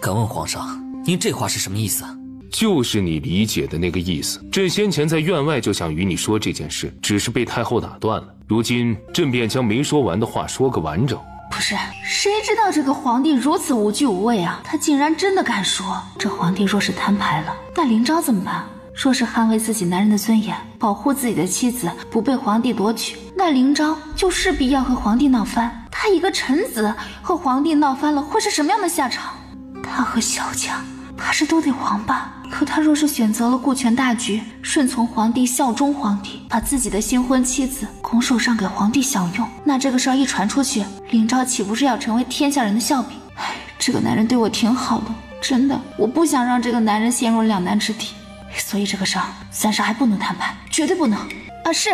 敢问皇上，您这话是什么意思？就是你理解的那个意思。朕先前在院外就想与你说这件事，只是被太后打断了。如今朕便将没说完的话说个完整。不是，谁知道这个皇帝如此无惧无畏啊？他竟然真的敢说。这皇帝若是摊牌了，那灵昭怎么办？若是捍卫自己男人的尊严，保护自己的妻子不被皇帝夺取，那灵昭就势必要和皇帝闹翻。他一个臣子和皇帝闹翻了，会是什么样的下场？他和萧家怕是都得亡吧。可他若是选择了顾全大局，顺从皇帝，效忠皇帝，把自己的新婚妻子拱手让给皇帝享用，那这个事儿一传出去，灵昭岂不是要成为天下人的笑柄？哎，这个男人对我挺好的，真的，我不想让这个男人陷入两难之地，所以这个事儿暂时还不能摊牌，绝对不能。是，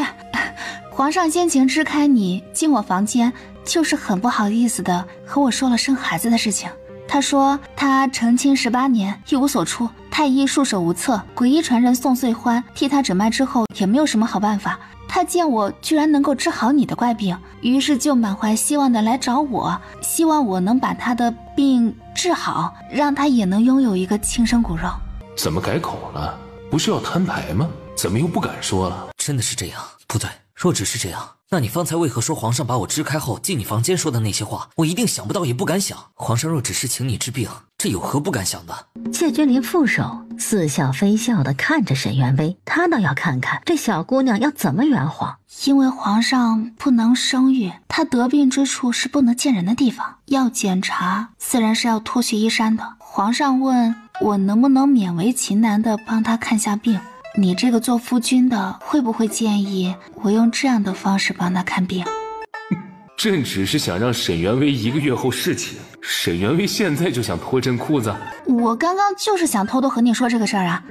皇上先前支开你进我房间，就是很不好意思的和我说了生孩子的事情。他说他成亲18年一无所出，太医束手无策，诡医传人宋岁欢替他诊脉之后也没有什么好办法。他见我居然能够治好你的怪病，于是就满怀希望的来找我，希望我能把他的病治好，让他也能拥有一个亲生骨肉。怎么改口了？不是要摊牌吗？怎么又不敢说了？真的是这样？不对，若只是这样，那你方才为何说皇上把我支开后进你房间说的那些话，我一定想不到也不敢想。皇上若只是请你治病，这有何不敢想的？谢君临负手似笑非笑地看着沈元微，他倒要看看这小姑娘要怎么圆谎。因为皇上不能生育，她得病之处是不能见人的地方，要检查自然是要脱去衣衫的。皇上问我能不能勉为其难地帮她看下病，你这个做夫君的会不会建议我用这样的方式帮她看病？朕只是想让沈元微1个月后侍寝，沈元微现在就想脱朕裤子？我刚刚就是想偷偷和你说这个事儿啊，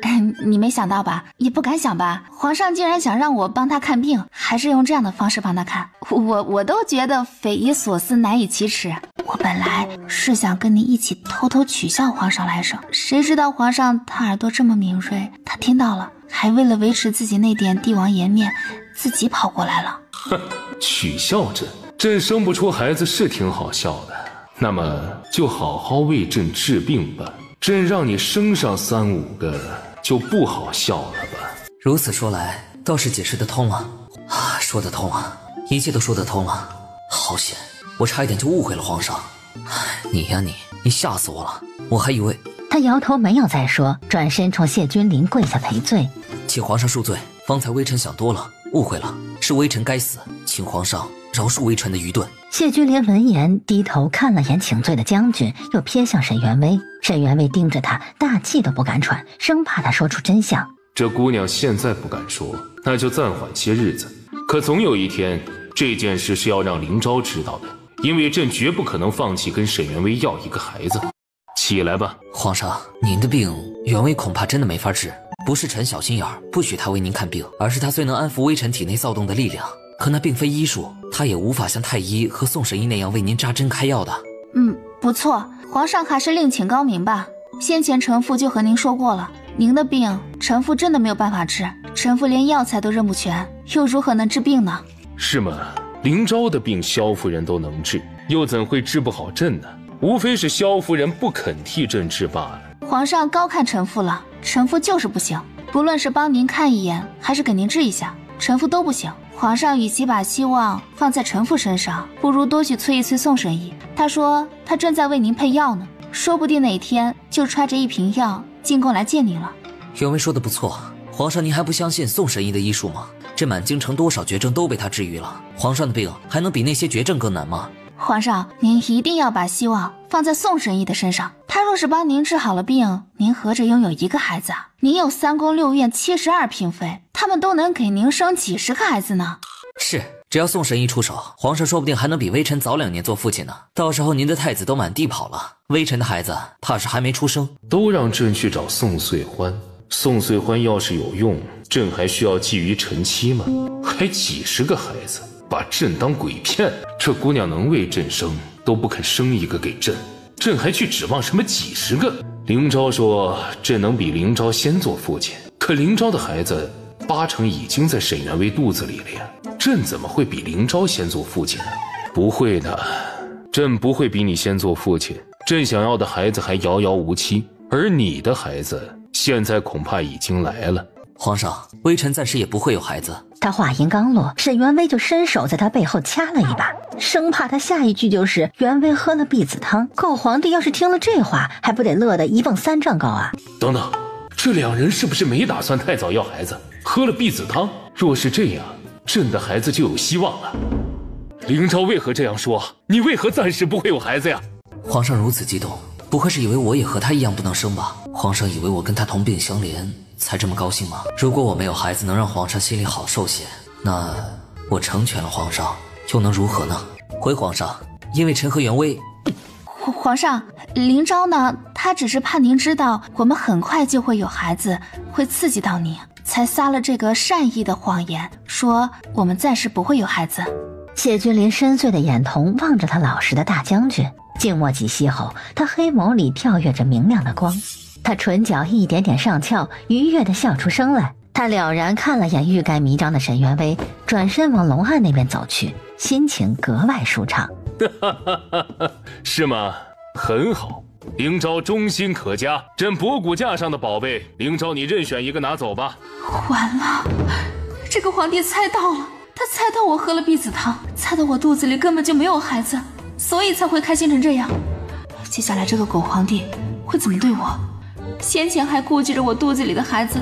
你没想到吧？也不敢想吧？皇上竟然想让我帮他看病，还是用这样的方式帮他看，我都觉得匪夷所思，难以启齿。我本来是想跟你一起偷偷取笑皇上来着，谁知道皇上他耳朵这么敏锐，他听到了，还为了维持自己那点帝王颜面，自己跑过来了。哼，取笑朕？朕生不出孩子是挺好笑的，那么就好好为朕治病吧。朕让你生上3、5个，就不好笑了吧？如此说来，倒是解释得通了啊，说得通了，一切都说得通了。好险，我差一点就误会了皇上。你呀你吓死我了，我还以为……他摇头没有再说，转身冲谢君临跪下赔罪，请皇上恕罪，方才微臣想多了，误会了，是微臣该死，请皇上饶恕微臣的愚钝。谢君临闻言低头看了眼请罪的将军，又瞥向沈元微。沈元微盯着他，大气都不敢喘，生怕他说出真相。这姑娘现在不敢说，那就暂缓些日子。可总有一天，这件事是要让灵昭知道的，因为朕绝不可能放弃跟沈元微要一个孩子。起来吧。皇上，您的病元微恐怕真的没法治，不是臣小心眼儿，不许他为您看病，而是他虽能安抚微臣体内躁动的力量，可那并非医术，他也无法像太医和宋神医那样为您扎针开药的。不错，皇上还是另请高明吧。先前臣妇就和您说过了，您的病臣妇真的没有办法治，臣妇连药材都认不全，又如何能治病呢？是吗？灵昭的病萧夫人都能治，又怎会治不好朕呢？无非是萧夫人不肯替朕治罢了。皇上高看臣妇了，臣妇就是不行，不论是帮您看一眼，还是给您治一下，臣妇都不行。皇上与其把希望放在臣妇身上，不如多去催一催宋神医。他说他正在为您配药呢，说不定哪天就揣着一瓶药进宫来见您了。元微说的不错，皇上您还不相信宋神医的医术吗？这满京城多少绝症都被他治愈了，皇上的病还能比那些绝症更难吗？皇上，您一定要把希望放在宋神医的身上。他若是帮您治好了病，您何止拥有一个孩子啊？您有3宫6院72嫔妃，他们都能给您生几10个孩子呢。是，只要宋神医出手，皇上说不定还能比微臣早2年做父亲呢。到时候您的太子都满地跑了，微臣的孩子怕是还没出生。都让朕去找宋岁欢，宋岁欢要是有用，朕还需要觊觎臣妻吗？还几10个孩子，把朕当鬼骗。这姑娘能为朕生，都不肯生一个给朕，朕还去指望什么几10个？灵昭说朕能比灵昭先做父亲，可灵昭的孩子8成已经在沈元微肚子里了呀，朕怎么会比灵昭先做父亲呢？不会的，朕不会比你先做父亲。朕想要的孩子还遥遥无期，而你的孩子现在恐怕已经来了。皇上，微臣暂时也不会有孩子。他话音刚落，沈元威就伸手在他背后掐了一把，生怕他下一句就是元威喝了避子汤。狗皇帝要是听了这话，还不得乐得一蹦3丈高啊！等等，这两人是不是没打算太早要孩子，喝了避子汤？若是这样，朕的孩子就有希望了。灵昭为何这样说？你为何暂时不会有孩子呀？皇上如此激动，不会是以为我也和他一样不能生吧？皇上以为我跟他同病相怜才这么高兴吗？如果我没有孩子能让皇上心里好受些，那我成全了皇上又能如何呢？回皇上，因为臣和元威。皇上，灵昭呢？他只是怕您知道我们很快就会有孩子，会刺激到你，才撒了这个善意的谎言，说我们暂时不会有孩子。谢君临深邃的眼瞳望着他老实的大将军，静默几息后，他黑眸里跳跃着明亮的光，他唇角一点点上翘，愉悦地笑出声来。他了然看了眼欲盖弥彰的沈元威，转身往龙岸那边走去，心情格外舒畅。是吗？很好，灵昭忠心可嘉，朕博古架上的宝贝，灵昭你任选一个拿走吧。完了，这个皇帝猜到了，他猜到我喝了避子汤，猜到我肚子里根本就没有孩子，所以才会开心成这样。接下来这个狗皇帝会怎么对我？先前还顾忌着我肚子里的孩子，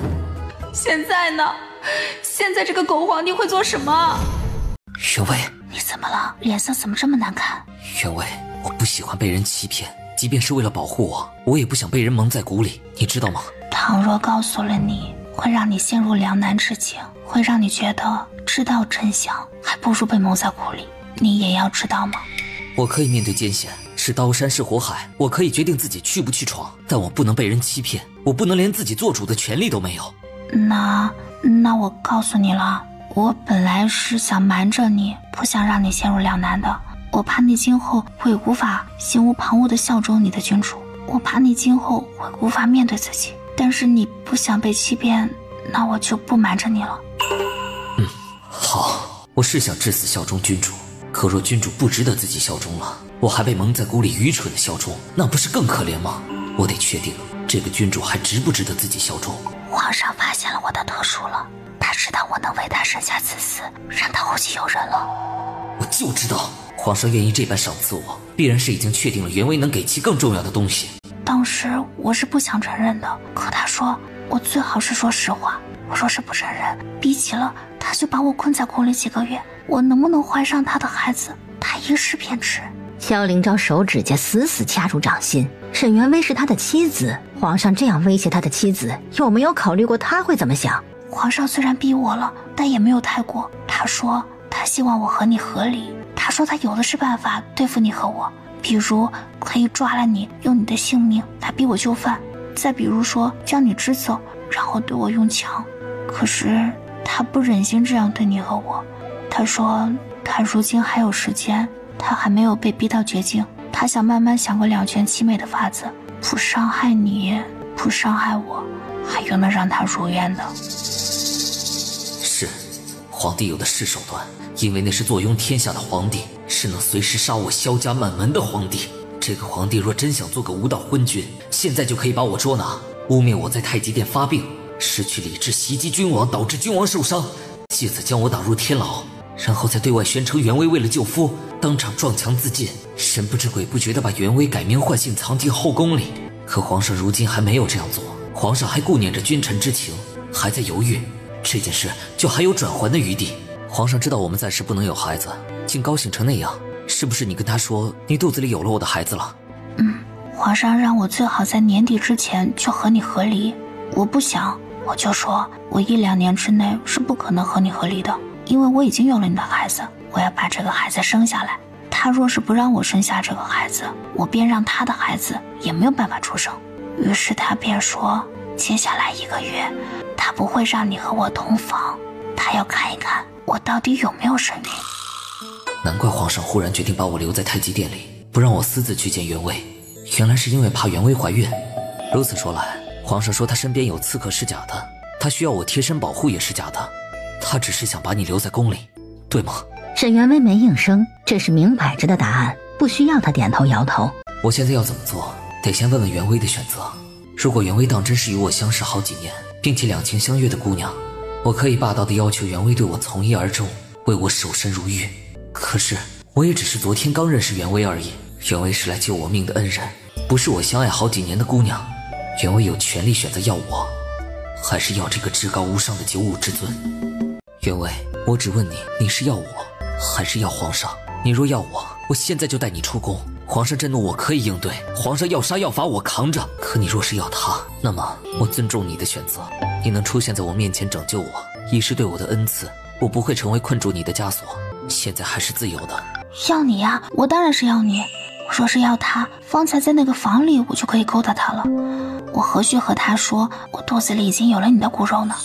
现在呢？现在这个狗皇帝会做什么？元威，你怎么了？脸色怎么这么难看？元威，我不喜欢被人欺骗，即便是为了保护我，我也不想被人蒙在鼓里，你知道吗？倘若告诉了你，会让你陷入两难之境，会让你觉得知道真相还不如被蒙在鼓里，你也要知道吗？我可以面对艰险，是刀山是火海，我可以决定自己去不去闯，但我不能被人欺骗，我不能连自己做主的权利都没有。那我告诉你了，我本来是想瞒着你，不想让你陷入两难的。我怕你今后会无法心无旁骛地效忠你的君主，我怕你今后会无法面对自己。但是你不想被欺骗，那我就不瞒着你了。好，我是想至死效忠君主，可若君主不值得自己效忠了，我还被蒙在鼓里愚蠢的效忠，那不是更可怜吗？我得确定这个君主还值不值得自己效忠。皇上发现了我的特殊了，他知道我能为他生下子嗣，让他后继有人了。我就知道皇上愿意这般赏赐我，必然是已经确定了元威能给其更重要的东西。当时我是不想承认的，可他说我最好是说实话，我说是不承认，逼急了他就把我困在宫里几个月，我能不能怀上他的孩子，他一试便知。萧灵昭手指甲死死掐住掌心，沈元威是他的妻子，皇上这样威胁他的妻子，有没有考虑过他会怎么想？皇上虽然逼我了，但也没有太过。他说他希望我和你和离，他说他有的是办法对付你和我，比如可以抓了你，用你的性命来逼我就范，再比如说将你支走，然后对我用强。可是他不忍心这样对你和我，他说他如今还有时间，他还没有被逼到绝境，他想慢慢想个两全其美的法子，不伤害你，不伤害我，还又能让他如愿的。是，皇帝有的是手段，因为那是坐拥天下的皇帝，是能随时杀我萧家满门的皇帝。这个皇帝若真想做个无道昏君，现在就可以把我捉拿，污蔑我在太极殿发病，失去理智袭击君王，导致君王受伤，借此将我打入天牢，然后再对外宣称元威为了救夫，当场撞墙自尽，神不知鬼不觉地把元威改名换姓藏进后宫里。可皇上如今还没有这样做，皇上还顾念着君臣之情，还在犹豫，这件事就还有转圜的余地。皇上知道我们暂时不能有孩子，竟高兴成那样，是不是你跟他说你肚子里有了我的孩子了？皇上让我最好在年底之前就和你和离，我不想，我就说我1-2年之内是不可能和你和离的，因为我已经有了你的孩子，我要把这个孩子生下来。他若是不让我生下这个孩子，我便让他的孩子也没有办法出生。于是他便说，接下来1个月，他不会让你和我同房，他要看一看我到底有没有身孕。难怪皇上忽然决定把我留在太极殿里，不让我私自去见元威，原来是因为怕元威怀孕。如此说来，皇上说他身边有刺客是假的，他需要我贴身保护也是假的，他只是想把你留在宫里，对吗？沈元威没应声，这是明摆着的答案，不需要他点头摇头。我现在要怎么做？得先问问袁薇的选择。如果袁薇当真是与我相识好几年，并且两情相悦的姑娘，我可以霸道地要求袁薇对我从一而终，为我守身如玉。可是我也只是昨天刚认识袁薇而已，袁薇是来救我命的恩人，不是我相爱好几年的姑娘。袁薇有权利选择要我，还是要这个至高无上的95之尊？袁薇，我只问你，你是要我，还是要皇上？你若要我，我现在就带你出宫。皇上震怒我可以应对，皇上要杀要罚我扛着。可你若是要他，那么我尊重你的选择。你能出现在我面前拯救我，已是对我的恩赐，我不会成为困住你的枷锁。现在还是自由的。要你呀，我当然是要你。我若是要他，方才在那个房里我就可以勾搭他了。我何须和他说我肚子里已经有了你的骨肉呢？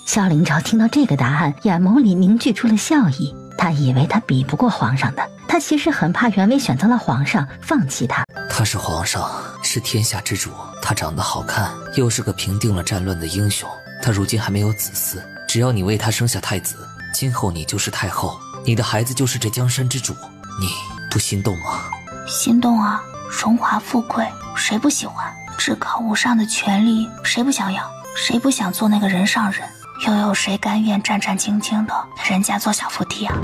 萧凌昭听到这个答案，眼眸里凝聚出了笑意。他以为他比不过皇上的，他其实很怕袁薇选择了皇上，放弃他。他是皇上，是天下之主，他长得好看，又是个平定了战乱的英雄。他如今还没有子嗣，只要你为他生下太子，今后你就是太后，你的孩子就是这江山之主。你不心动吗？心动啊，荣华富贵谁不喜欢？至高无上的权力谁不想要？谁不想做那个人上人？又有谁甘愿战战兢兢的人家做小伏低啊？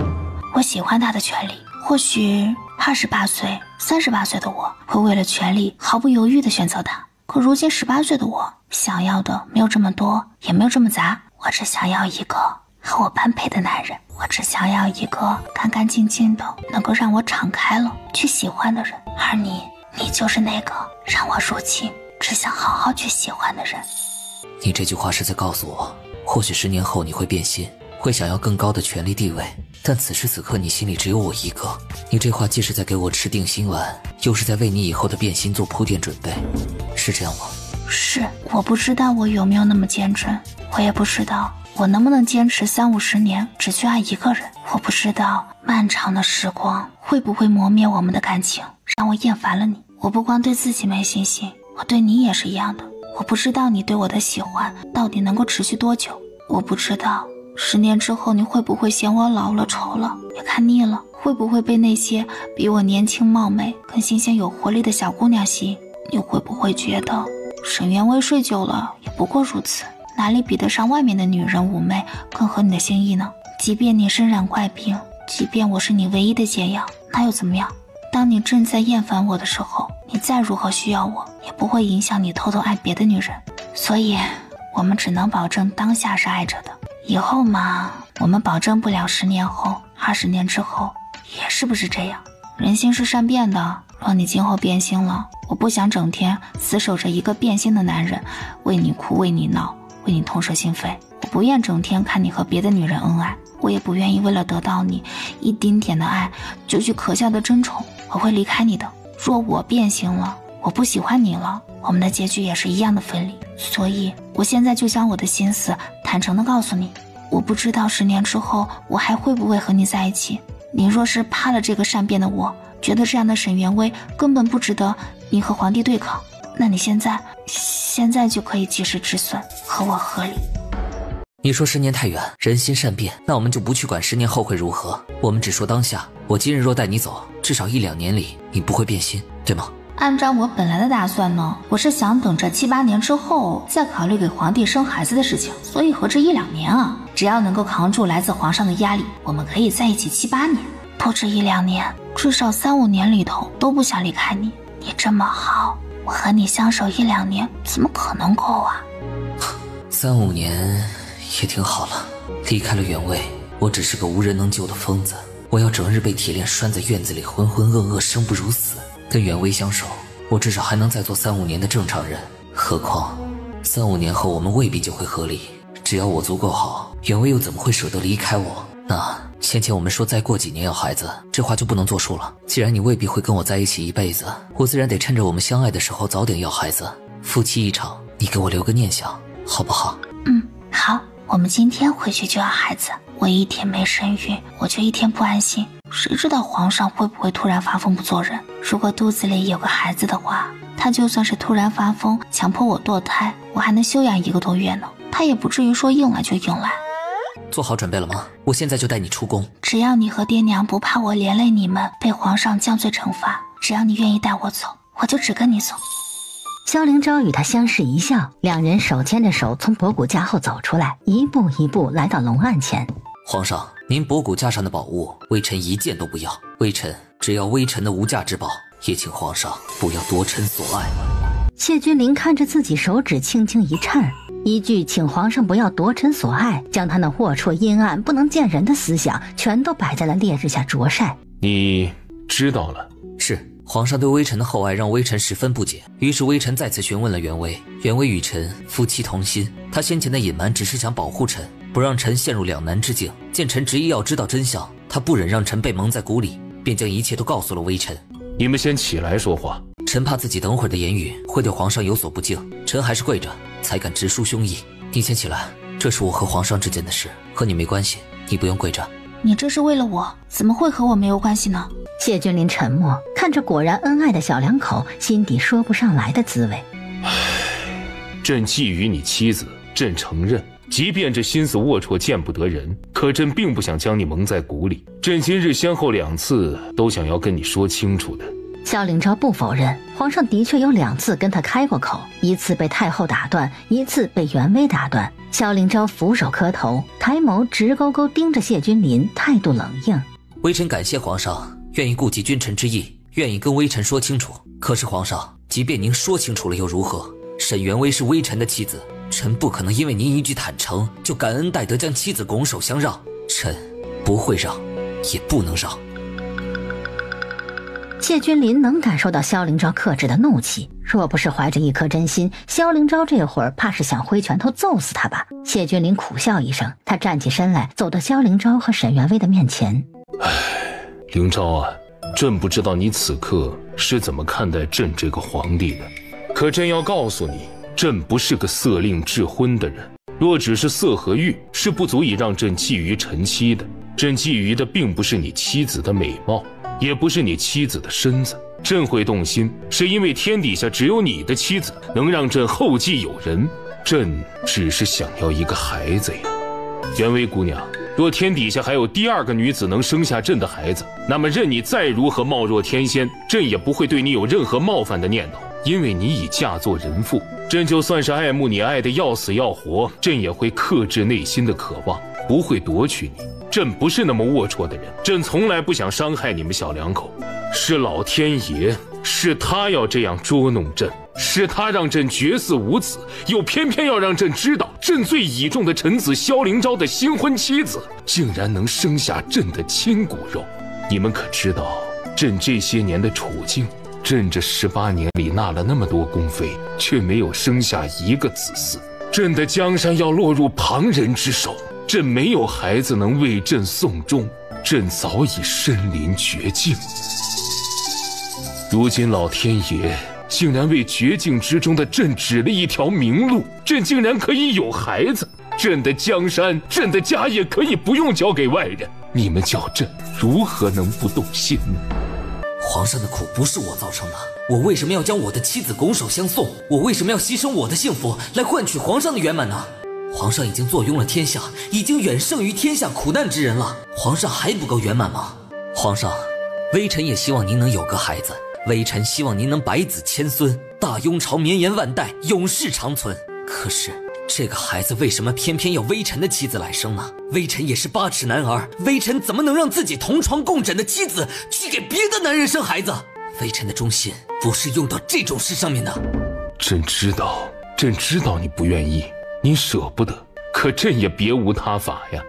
我喜欢他的权利，或许28岁、38岁的我会为了权利毫不犹豫地选择他，可如今18岁的我想要的没有这么多，也没有这么杂，我只想要一个和我般配的男人，我只想要一个干干净净的能够让我敞开了去喜欢的人。而你就是那个让我如今只想好好去喜欢的人。你这句话是在告诉我，或许10年后你会变心，会想要更高的权力地位，但此时此刻你心里只有我一个。你这话既是在给我吃定心丸，又是在为你以后的变心做铺垫准备，是这样吗？是，我不知道我有没有那么坚贞，我也不知道我能不能坚持30-50年只去爱一个人，我不知道漫长的时光会不会磨灭我们的感情，让我厌烦了你。我不光对自己没信心，我对你也是一样的。我不知道你对我的喜欢到底能够持续多久，我不知道10年之后你会不会嫌我老了丑了，也看腻了，会不会被那些比我年轻貌美更新鲜有活力的小姑娘吸引，你会不会觉得沈园薇睡久了也不过如此，哪里比得上外面的女人妩媚更合你的心意呢？即便你身染怪病，即便我是你唯一的解药，那又怎么样？当你正在厌烦我的时候，你再如何需要我，也不会影响你偷偷爱别的女人。所以我们只能保证当下是爱着的，以后嘛，我们保证不了10年后、20年之后也是不是这样。人心是善变的，若你今后变心了，我不想整天死守着一个变心的男人，为你哭为你闹为你痛彻心扉。我不愿整天看你和别的女人恩爱，我也不愿意为了得到你一丁点的爱就去可笑的争宠。我会离开你的，若我变心了，我不喜欢你了，我们的结局也是一样的分离。所以我现在就将我的心思坦诚地告诉你，我不知道10年之后我还会不会和你在一起。你若是怕了这个善变的我，觉得这样的沈园薇根本不值得你和皇帝对抗，那你现在就可以及时止损，和我和离。你说10年太远，人心善变，那我们就不去管10年后会如何，我们只说当下。我今日若带你走，至少1-2年里你不会变心，对吗？按照我本来的打算呢，我是想等这7-8年之后再考虑给皇帝生孩子的事情，所以何止1-2年啊，只要能够扛住来自皇上的压力，我们可以在一起7-8年，不止1-2年，至少3-5年里头都不想离开你。你这么好，我和你相守1-2年怎么可能够啊？3-5年也挺好了。离开了原位，我只是个无人能救的疯子，我要整日被铁链拴在院子里，浑浑噩噩，生不如死。跟袁薇相守，我至少还能再做3-5年的正常人。何况3-5年后我们未必就会和离，只要我足够好，袁薇又怎么会舍得离开我？那先前我们说再过几年要孩子，这话就不能作数了。既然你未必会跟我在一起一辈子，我自然得趁着我们相爱的时候早点要孩子。夫妻一场，你给我留个念想好不好？好，我们今天回去就要孩子。我一天没身孕，我就一天不安心。谁知道皇上会不会突然发疯不做人？如果肚子里有个孩子的话，他就算是突然发疯强迫我堕胎，我还能休养1个多月呢，他也不至于说硬来就硬来。做好准备了吗？我现在就带你出宫。只要你和爹娘不怕我连累你们被皇上降罪惩罚，只要你愿意带我走，我就只跟你走。萧凌昭与他相视一笑，两人手牵着手从博古架后走出来，一步一步来到龙案前。皇上，您博古架上的宝物，微臣一件都不要。微臣只要微臣的无价之宝，也请皇上不要夺臣所爱。谢君临看着自己手指轻轻一颤，一句请皇上不要夺臣所爱，将他那龌龊阴暗不能见人的思想全都摆在了烈日下灼晒。你知道了？是。皇上对微臣的厚爱让微臣十分不解，于是微臣再次询问了袁微。袁微与臣夫妻同心，他先前的隐瞒只是想保护臣，不让臣陷入两难之境。见臣执意要知道真相，他不忍让臣被蒙在鼓里，便将一切都告诉了微臣。你们先起来说话。臣怕自己等会儿的言语会对皇上有所不敬，臣还是跪着才敢直抒胸臆。你先起来，这是我和皇上之间的事，和你没关系，你不用跪着。你这是为了我，怎么会和我没有关系呢？谢君临沉默，看着果然恩爱的小两口，心底说不上来的滋味。朕觊觎你妻子，朕承认，即便这心思龌龊见不得人，可朕并不想将你蒙在鼓里。朕今日先后2次都想要跟你说清楚的。萧凌昭不否认，皇上的确有2次跟他开过口，一次被太后打断，一次被袁微打断。萧凌昭俯首磕头，抬眸直勾勾盯着谢君临，态度冷硬。微臣感谢皇上愿意顾及君臣之意，愿意跟微臣说清楚。可是皇上，即便您说清楚了又如何？沈元微是微臣的妻子，臣不可能因为您一句坦诚就感恩戴德将妻子拱手相让，臣不会让，也不能让。谢君临能感受到萧凌昭克制的怒气，若不是怀着一颗真心，萧凌昭这会儿怕是想挥拳头揍死他吧。谢君临苦笑一声，他站起身来，走到萧凌昭和沈元微的面前。凌昭啊，朕不知道你此刻是怎么看待朕这个皇帝的，可朕要告诉你，朕不是个色令智昏的人。若只是色和欲，是不足以让朕觊觎臣妻的。朕觊觎的并不是你妻子的美貌，也不是你妻子的身子。朕会动心，是因为天底下只有你的妻子能让朕后继有人。朕只是想要一个孩子呀。元微姑娘，若天底下还有第2个女子能生下朕的孩子，那么任你再如何貌若天仙，朕也不会对你有任何冒犯的念头，因为你已嫁作人妇。朕就算是爱慕你爱得要死要活，朕也会克制内心的渴望，不会夺取你。朕不是那么龌龊的人，朕从来不想伤害你们小两口。是老天爷，是他要这样捉弄朕，是他让朕绝嗣无子，又偏偏要让朕知道，朕最倚重的臣子萧凌昭的新婚妻子，竟然能生下朕的亲骨肉。你们可知道朕这些年的处境？朕这18年里纳了那么多宫妃，却没有生下一个子嗣。朕的江山要落入旁人之手，朕没有孩子能为朕送终，朕早已身临绝境。如今老天爷竟然为绝境之中的朕指了一条明路，朕竟然可以有孩子，朕的江山，朕的家业可以不用交给外人，你们叫朕如何能不动心呢？皇上的苦不是我造成的，我为什么要将我的妻子拱手相送？我为什么要牺牲我的幸福来换取皇上的圆满呢？皇上已经坐拥了天下，已经远胜于天下苦难之人了，皇上还不够圆满吗？皇上，微臣也希望您能有个孩子，微臣希望您能百子千孙，大雍朝绵延万代，永世长存。可是这个孩子为什么偏偏要微臣的妻子来生呢？微臣也是8尺男儿，微臣怎么能让自己同床共枕的妻子去给别的男人生孩子？微臣的忠心不是用到这种事上面的。朕知道你不愿意，你舍不得，可朕也别无他法呀。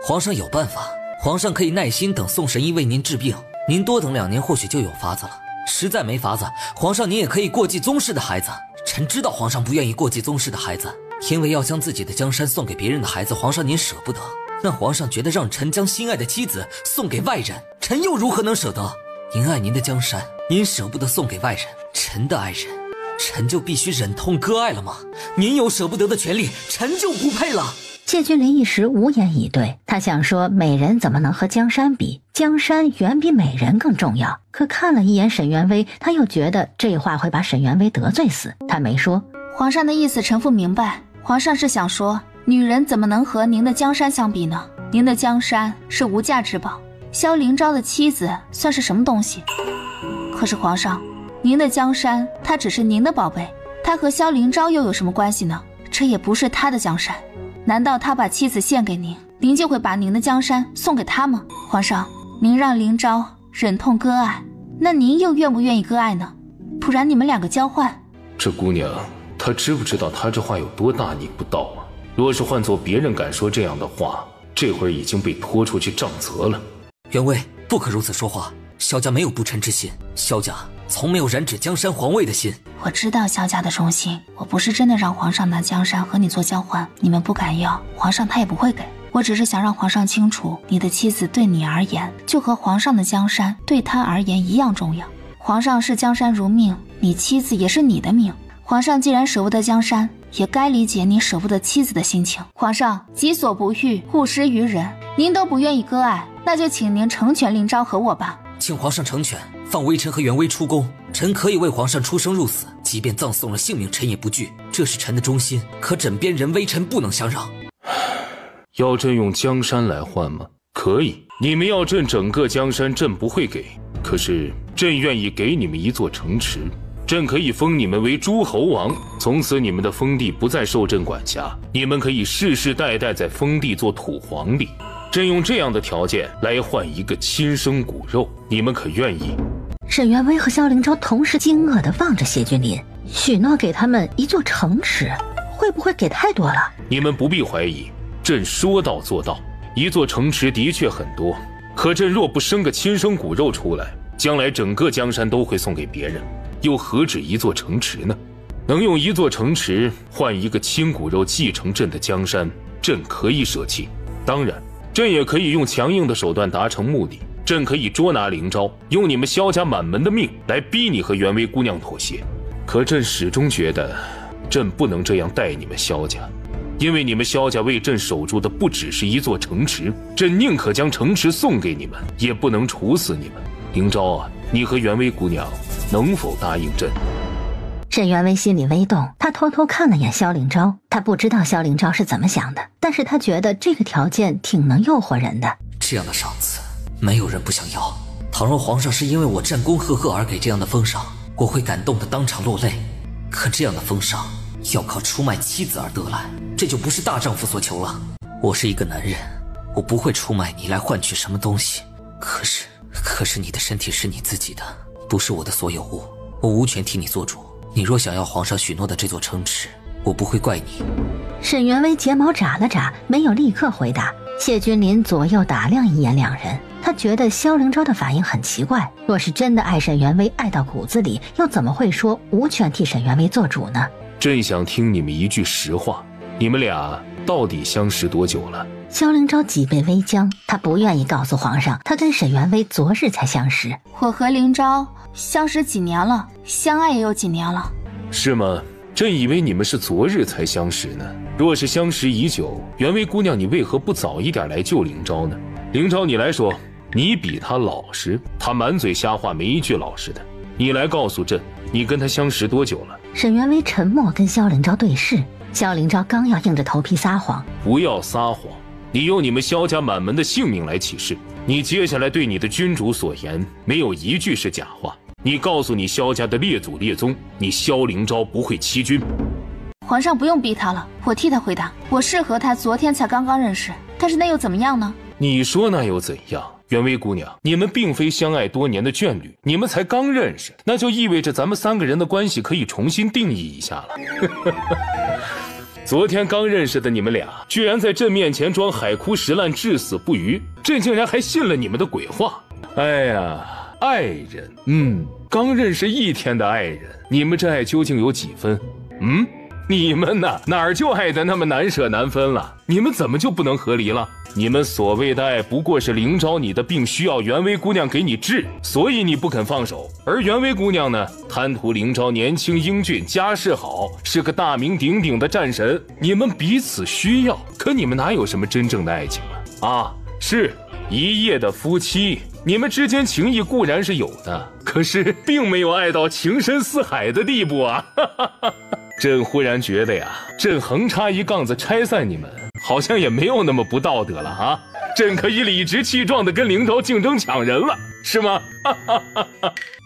皇上有办法，皇上可以耐心等宋神医为您治病，您多等2年或许就有法子了。实在没法子，皇上您也可以过继宗室的孩子。臣知道皇上不愿意过继宗室的孩子，因为要将自己的江山送给别人的孩子，皇上您舍不得。那皇上觉得让臣将心爱的妻子送给外人，臣又如何能舍得？您爱您的江山，您舍不得送给外人，臣的爱人，臣就必须忍痛割爱了吗？您有舍不得的权利，臣就不配了。谢君临一时无言以对，他想说美人怎么能和江山比，江山远比美人更重要。可看了一眼沈元微，他又觉得这话会把沈元微得罪死，他没说。皇上的意思臣妇明白，皇上是想说，女人怎么能和您的江山相比呢？您的江山是无价之宝，萧凌昭的妻子算是什么东西？可是皇上，您的江山，它只是您的宝贝，它和萧灵昭又有什么关系呢？这也不是他的江山，难道他把妻子献给您，您就会把您的江山送给他吗？皇上，您让灵昭忍痛割爱，那您又愿不愿意割爱呢？不然你们两个交换。这姑娘，她知不知道她这话有多大逆不道啊？若是换做别人敢说这样的话，这会儿已经被拖出去杖责了。袁威，不可如此说话，萧家没有不臣之心，萧家从没有染指江山皇位的心。我知道萧家的忠心，我不是真的让皇上拿江山和你做交换，你们不敢要，皇上他也不会给。我只是想让皇上清楚，你的妻子对你而言，就和皇上的江山对他而言一样重要。皇上视江山如命，你妻子也是你的命。皇上既然舍不得江山，也该理解你舍不得妻子的心情。皇上己所不欲，勿施于人。您都不愿意割爱，那就请您成全灵昭和我吧。请皇上成全，放微臣和袁威出宫，臣可以为皇上出生入死，即便葬送了性命，臣也不惧。这是臣的忠心，可枕边人微臣不能相让。要朕用江山来换吗？可以，你们要朕整个江山，朕不会给。可是朕愿意给你们一座城池，朕可以封你们为诸侯王，从此你们的封地不再受朕管辖，你们可以世世代代在封地做土皇帝。朕用这样的条件来换一个亲生骨肉，你们可愿意？沈元威和萧灵昭同时惊愕地望着谢君临，许诺给他们一座城池，会不会给太多了？你们不必怀疑，朕说到做到。一座城池的确很多，可朕若不生个亲生骨肉出来，将来整个江山都会送给别人，又何止一座城池呢？能用一座城池换一个亲骨肉继承朕的江山，朕可以舍弃。当然，朕也可以用强硬的手段达成目的。朕可以捉拿灵昭，用你们萧家满门的命来逼你和袁薇姑娘妥协。可朕始终觉得，朕不能这样待你们萧家，因为你们萧家为朕守住的不只是一座城池，朕宁可将城池送给你们，也不能处死你们。灵昭啊，你和袁薇姑娘能否答应朕？沈元威心里微动，他偷偷看了眼萧灵昭，他不知道萧灵昭是怎么想的，但是他觉得这个条件挺能诱惑人的。这样的赏赐，没有人不想要。倘若皇上是因为我战功赫赫而给这样的封赏，我会感动得当场落泪。可这样的封赏，要靠出卖妻子而得来，这就不是大丈夫所求了。我是一个男人，我不会出卖你来换取什么东西。可是你的身体是你自己的，不是我的所有物，我无权替你做主。你若想要皇上许诺的这座城池，我不会怪你。沈元威睫毛眨了眨，没有立刻回答。谢君临左右打量一眼两人，他觉得萧灵昭的反应很奇怪，若是真的爱沈元威爱到骨子里，又怎么会说无权替沈元威做主呢？朕想听你们一句实话，你们俩到底相识多久了？萧灵昭脊背微僵，他不愿意告诉皇上，他跟沈元威昨日才相识。我和灵昭相识几年了，相爱也有几年了。是吗？朕以为你们是昨日才相识呢。若是相识已久，袁薇姑娘你为何不早一点来救灵昭呢？灵昭，你来说，你比她老实，她满嘴瞎话，没一句老实的。你来告诉朕，你跟她相识多久了？沈元威沉默跟萧灵昭对视，萧灵昭刚要硬着头皮撒谎。不要撒谎，你用你们萧家满门的性命来起誓，你接下来对你的君主所言，没有一句是假话。你告诉你萧家的列祖列宗，你萧灵昭不会欺君。皇上不用逼他了，我替他回答。我是和他昨天才刚刚认识，但是那又怎么样呢？你说那又怎样？袁薇姑娘，你们并非相爱多年的眷侣，你们才刚认识，那就意味着咱们三个人的关系可以重新定义一下了。昨天刚认识的你们俩，居然在朕面前装海枯石烂、至死不渝，朕竟然还信了你们的鬼话。哎呀，爱人，刚认识1天的爱人，你们这爱究竟有几分？你们呐，哪儿就爱得那么难舍难分了？你们怎么就不能和离了？你们所谓的爱，不过是灵昭你的病需要袁薇姑娘给你治，所以你不肯放手。而袁薇姑娘呢，贪图灵昭年轻英俊，家世好，是个大名鼎鼎的战神。你们彼此需要，可你们哪有什么真正的爱情啊？是一夜的夫妻，你们之间情谊固然是有的，可是并没有爱到情深似海的地步啊！朕忽然觉得呀，朕横插一杠子拆散你们，好像也没有那么不道德了啊！朕可以理直气壮地跟灵昭竞争抢人了，是吗？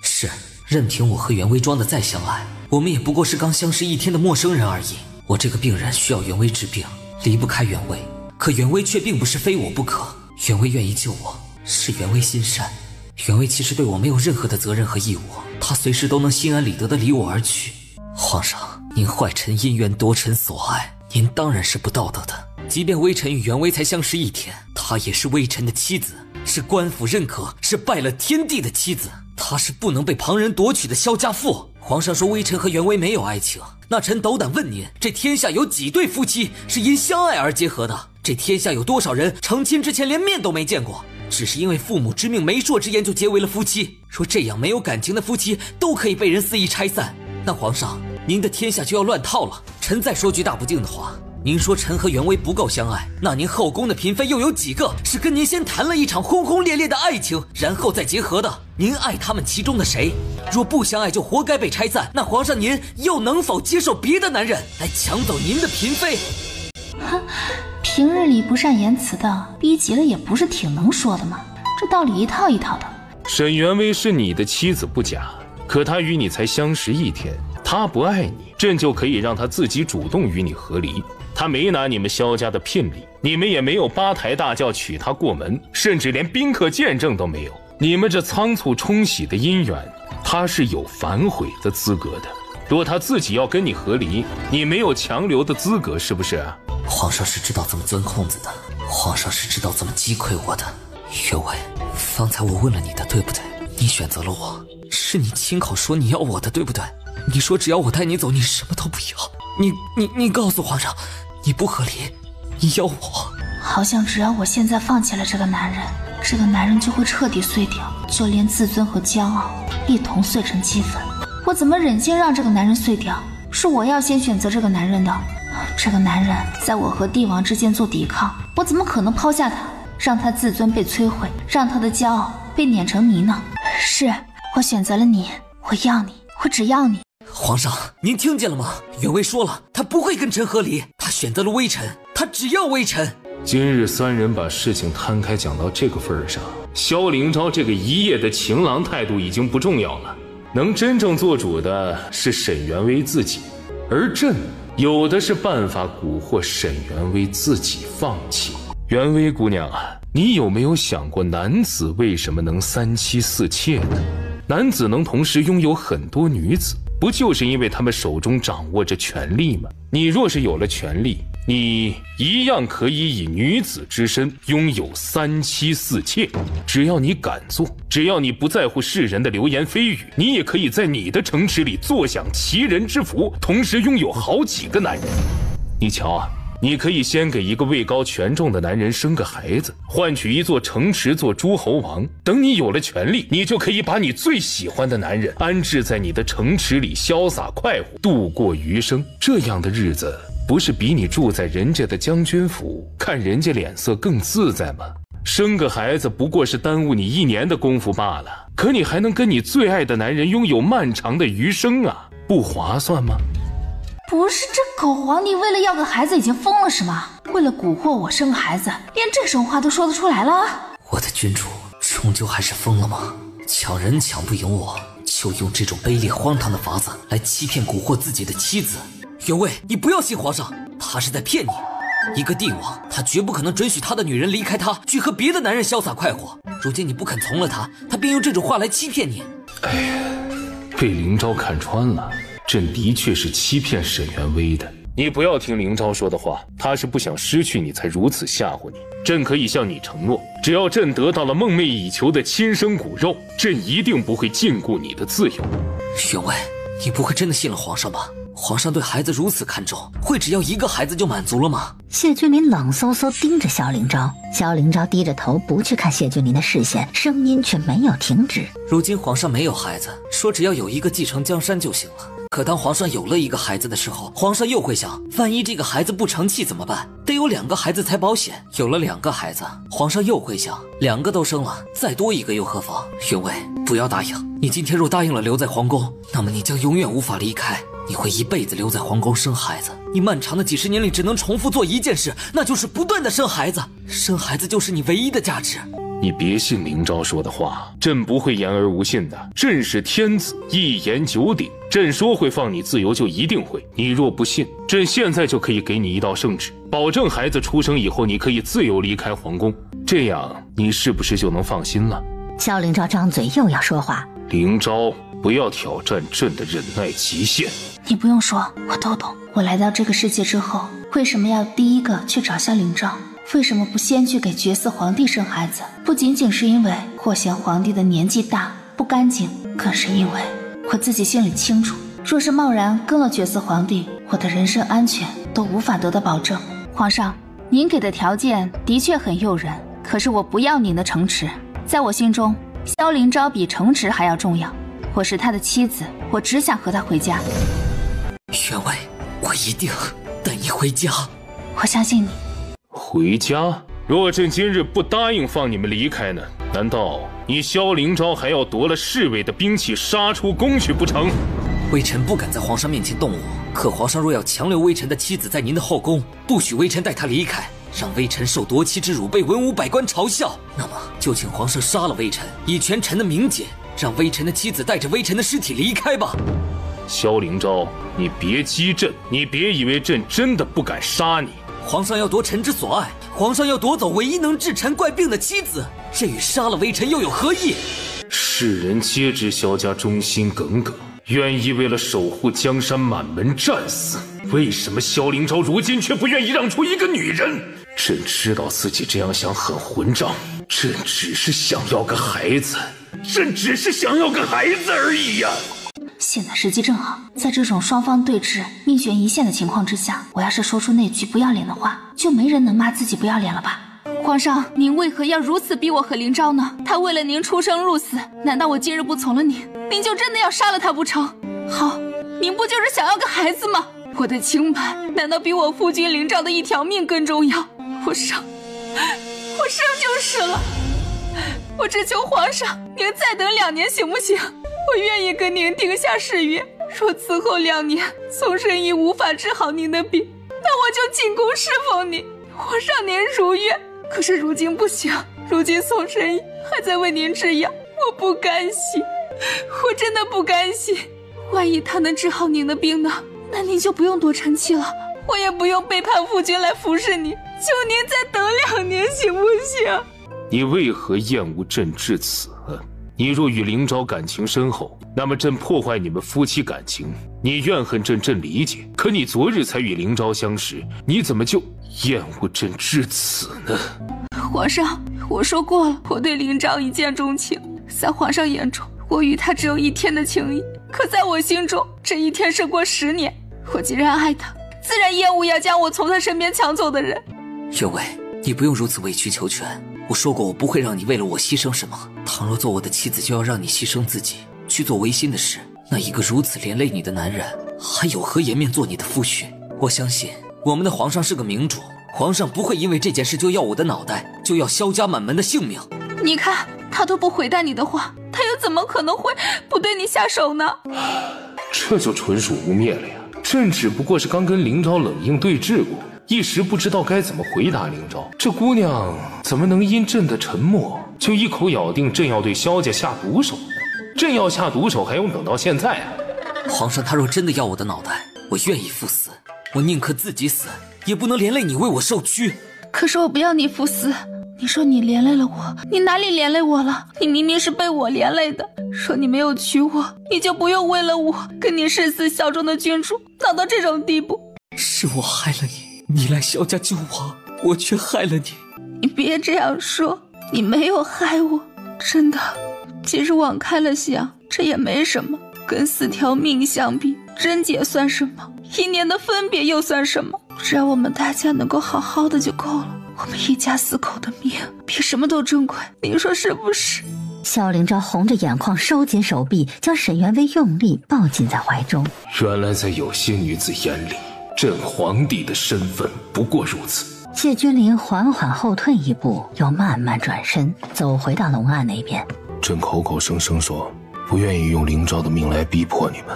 是，任凭我和袁薇装的再相爱，我们也不过是刚相识1天的陌生人而已。我这个病人需要袁薇治病，离不开袁薇，可袁薇却并不是非我不可。袁薇愿意救我，是袁薇心善。袁薇其实对我没有任何的责任和义务，她随时都能心安理得地离我而去。皇上，您坏臣因缘夺臣所爱，您当然是不道德的。即便微臣与袁薇才相识1天，她也是微臣的妻子，是官府认可，是拜了天地的妻子，她是不能被旁人夺取的萧家妇。皇上说微臣和袁薇没有爱情，那臣斗胆问您，这天下有几对夫妻是因相爱而结合的？这天下有多少人成亲之前连面都没见过，只是因为父母之命媒妁之言就结为了夫妻？说这样没有感情的夫妻都可以被人肆意拆散，那皇上，您的天下就要乱套了。臣再说句大不敬的话，您说臣和袁薇不够相爱，那您后宫的嫔妃又有几个是跟您先谈了一场轰轰烈烈的爱情，然后再结合的？您爱他们其中的谁？若不相爱就活该被拆散，那皇上您又能否接受别的男人来抢走您的嫔妃？哼，平日里不善言辞的，逼急了也不是挺能说的吗？这道理一套一套的。沈元薇是你的妻子不假，可她与你才相识1天，她不爱你，朕就可以让她自己主动与你和离。她没拿你们萧家的聘礼，你们也没有八抬大轿娶她过门，甚至连宾客见证都没有。你们这仓促冲喜的姻缘，她是有反悔的资格的。若她自己要跟你和离，你没有强留的资格，是不是？皇上是知道怎么钻空子的，皇上是知道怎么击溃我的。袁薇，方才我问了你的，对不对？你选择了我，是你亲口说你要我的，对不对？你说只要我带你走，你什么都不要。你告诉皇上，你不和离，你要我。好像只要我现在放弃了这个男人，这个男人就会彻底碎掉，就连自尊和骄傲一同碎成齑粉。我怎么忍心让这个男人碎掉？是我要先选择这个男人的。这个男人在我和帝王之间做抵抗，我怎么可能抛下他，让他自尊被摧毁，让他的骄傲被碾成泥呢？是我选择了你，我要你，我只要你。皇上，您听见了吗？袁薇说了，他不会跟臣和离，他选择了微臣，他只要微臣。今日3人把事情摊开讲到这个份上，萧凌昭这个一夜的情郎态度已经不重要了，能真正做主的是沈元薇自己，而朕有的是办法蛊惑沈元薇自己放弃。元薇姑娘啊，你有没有想过男子为什么能3妻4妾呢？男子能同时拥有很多女子，不就是因为他们手中掌握着权力吗？你若是有了权力，你一样可以以女子之身拥有3妻4妾。只要你敢做，只要你不在乎世人的流言蜚语，你也可以在你的城池里坐享齐人之福，同时拥有好几个男人。你瞧啊，你可以先给一个位高权重的男人生个孩子，换取一座城池做诸侯王。等你有了权力，你就可以把你最喜欢的男人安置在你的城池里，潇洒快活度过余生。这样的日子不是比你住在人家的将军府看人家脸色更自在吗？生个孩子不过是耽误你1年的功夫罢了，可你还能跟你最爱的男人拥有漫长的余生啊，不划算吗？不是，这狗皇帝为了要个孩子已经疯了是吗？为了蛊惑我生个孩子，连这种话都说得出来了？我的君主终究还是疯了吗？抢人抢不赢我，就用这种卑劣荒唐的法子来欺骗蛊惑自己的妻子。袁薇，你不要信皇上，他是在骗你。一个帝王，他绝不可能准许他的女人离开他，去和别的男人潇洒快活。如今你不肯从了他，他便用这种话来欺骗你。哎呀，被凌昭看穿了，朕的确是欺骗沈元薇的。你不要听凌昭说的话，他是不想失去你才如此吓唬你。朕可以向你承诺，只要朕得到了梦寐以求的亲生骨肉，朕一定不会禁锢你的自由。袁薇，你不会真的信了皇上吧？皇上对孩子如此看重，会只要一个孩子就满足了吗？谢君临冷飕飕盯着萧凌昭，萧凌昭低着头不去看谢君临的视线，声音却没有停止。如今皇上没有孩子，说只要有一个继承江山就行了。可当皇上有了一个孩子的时候，皇上又会想，万一这个孩子不成器怎么办？得有2个孩子才保险。有了2个孩子，皇上又会想，2个都生了，再多1个又何妨？袁薇，不要答应。你今天若答应了留在皇宫，那么你将永远无法离开，你会一辈子留在皇宫生孩子。你漫长的几10年里只能重复做一件事，那就是不断的生孩子。生孩子就是你唯一的价值。你别信灵昭说的话，朕不会言而无信的。朕是天子，一言九鼎。朕说会放你自由，就一定会。你若不信，朕现在就可以给你一道圣旨，保证孩子出生以后，你可以自由离开皇宫。这样，你是不是就能放心了？萧灵昭张嘴又要说话，灵昭，不要挑战朕的忍耐极限。你不用说，我都懂。我来到这个世界之后，为什么要第一个去找萧灵昭？为什么不先去给绝嗣皇帝生孩子？不仅仅是因为我嫌皇帝的年纪大不干净，更是因为我自己心里清楚，若是贸然跟了绝嗣皇帝，我的人身安全都无法得到保证。皇上，您给的条件的确很诱人，可是我不要您的城池。在我心中，萧灵昭比城池还要重要。我是他的妻子，我只想和他回家。员外，我一定带你回家。我相信你。回家？若朕今日不答应放你们离开呢？难道你萧灵昭还要夺了侍卫的兵器杀出宫去不成？微臣不敢在皇上面前动武，可皇上若要强留微臣的妻子在您的后宫，不许微臣带她离开，让微臣受夺妻之辱，被文武百官嘲笑，那么就请皇上杀了微臣，以全臣的名节，让微臣的妻子带着微臣的尸体离开吧。萧灵昭，你别激朕，你别以为朕真的不敢杀你。皇上要夺臣之所爱，皇上要夺走唯一能治臣怪病的妻子，这与杀了微臣又有何异？世人皆知萧家忠心耿耿，愿意为了守护江山满门战死。为什么萧灵昭如今却不愿意让出一个女人？朕知道自己这样想很混账，朕只是想要个孩子，朕只是想要个孩子而已呀。现在时机正好，在这种双方对峙、命悬一线的情况之下，我要是说出那句不要脸的话，就没人能骂自己不要脸了吧？皇上，您为何要如此逼我和灵昭呢？他为了您出生入死，难道我今日不从了您，您就真的要杀了他不成？好，您不就是想要个孩子吗？我的清白难道比我夫君灵昭的一条命更重要？我生就是了。我只求皇上，您再等2年行不行？我愿意跟您定下誓约，若此后2年宋神医无法治好您的病，那我就进宫侍奉您，皇上您如愿。可是如今不行，如今宋神医还在为您制药，我不甘心，我真的不甘心。万一他能治好您的病呢？那您就不用夺臣妻了，我也不用背叛夫君来服侍你。求您再等2年行不行？你为何厌恶朕至此？你若与灵昭感情深厚，那么朕破坏你们夫妻感情，你怨恨朕，朕理解。可你昨日才与灵昭相识，你怎么就厌恶朕至此呢？皇上，我说过了，我对灵昭一见钟情，在皇上眼中，我与他只有1天的情谊，可在我心中，这1天胜过10年。我既然爱他，自然厌恶要将我从他身边抢走的人。岳伟，你不用如此委曲求全。我说过，我不会让你为了我牺牲什么。倘若做我的妻子就要让你牺牲自己，去做违心的事，那一个如此连累你的男人，还有何颜面做你的夫婿？我相信我们的皇上是个明主，皇上不会因为这件事就要我的脑袋，就要萧家满门的性命。你看，他都不回答你的话，他又怎么可能会不对你下手呢？这就纯属污蔑了呀！朕只不过是刚跟灵昭冷硬对峙过，一时不知道该怎么回答灵昭。这姑娘怎么能因朕的沉默就一口咬定朕要对萧家下毒手呢？朕要下毒手还用等到现在啊？皇上他若真的要我的脑袋，我愿意赴死，我宁可自己死，也不能连累你为我受屈。可是我不要你赴死。你说你连累了我，你哪里连累我了？你明明是被我连累的。说你没有娶我，你就不用为了我跟你誓死效忠的君主闹到这种地步。是我害了你，你来萧家救我，我却害了你。你别这样说，你没有害我，真的。其实往开了想，这也没什么，跟4条命相比，贞洁算什么？1年的分别又算什么？只要我们大家能够好好的就够了。我们一家4口的命比什么都珍贵，您说是不是？萧灵昭红着眼眶，收紧手臂，将沈元威用力抱紧在怀中。原来在有些女子眼里，朕皇帝的身份不过如此。谢君临缓缓后退一步，又慢慢转身，走回到龙案那边。朕口口声声说不愿意用灵昭的命来逼迫你们，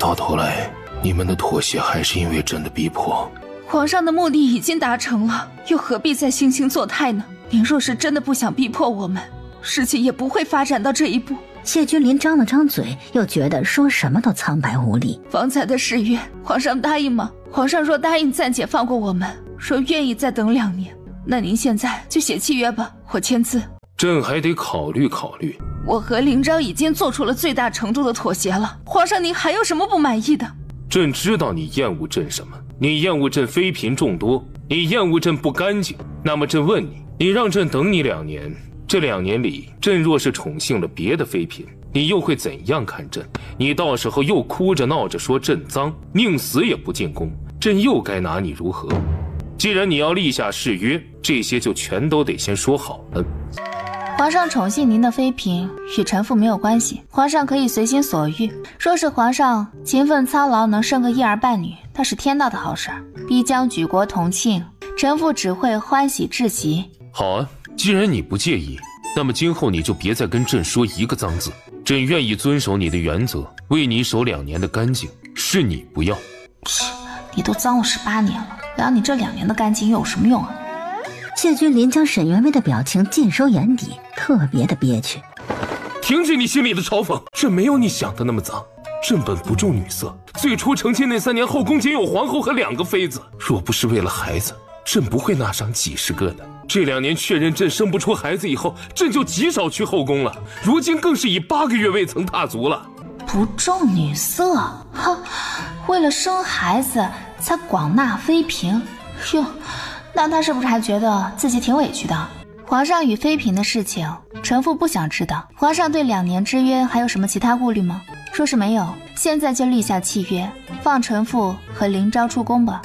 到头来你们的妥协还是因为朕的逼迫。皇上的目的已经达成了，又何必再惺惺作态呢？您若是真的不想逼迫我们，事情也不会发展到这一步。谢君临张了张嘴，又觉得说什么都苍白无力。方才的誓约，皇上答应吗？皇上若答应暂且放过我们，若愿意再等2年，那您现在就写契约吧，我签字。朕还得考虑考虑。我和林昭已经做出了最大程度的妥协了，皇上您还有什么不满意的？朕知道你厌恶朕什么，你厌恶朕妃嫔众多，你厌恶朕不干净。那么朕问你，你让朕等你2年，这2年里，朕若是宠幸了别的妃嫔，你又会怎样看朕？你到时候又哭着闹着说朕脏，宁死也不进宫，朕又该拿你如何？既然你要立下誓约，这些就全都得先说好了。皇上宠幸您的妃嫔与臣妇没有关系，皇上可以随心所欲。若是皇上勤奋操劳，能生个1儿半女，那是天大的好事，必将举国同庆，臣妇只会欢喜至极。好啊，既然你不介意，那么今后你就别再跟朕说一个脏字。朕愿意遵守你的原则，为你守2年的干净，是你不要。你都脏了18年了，养你这2年的干净又有什么用啊？谢君临将沈园微的表情尽收眼底，特别的憋屈。停止你心里的嘲讽，朕没有你想的那么脏。朕本不重女色，最初成亲那3年，后宫仅有皇后和2个妃子。若不是为了孩子，朕不会纳上几十个的。这2年确认朕生不出孩子以后，朕就极少去后宫了。如今更是已8个月未曾踏足了。不重女色，哼，为了生孩子才广纳妃嫔，哟。那他是不是还觉得自己挺委屈的？皇上与妃嫔的事情，臣妇不想知道。皇上对2年之约还有什么其他顾虑吗？若是没有，现在就立下契约，放臣妇和林昭出宫吧。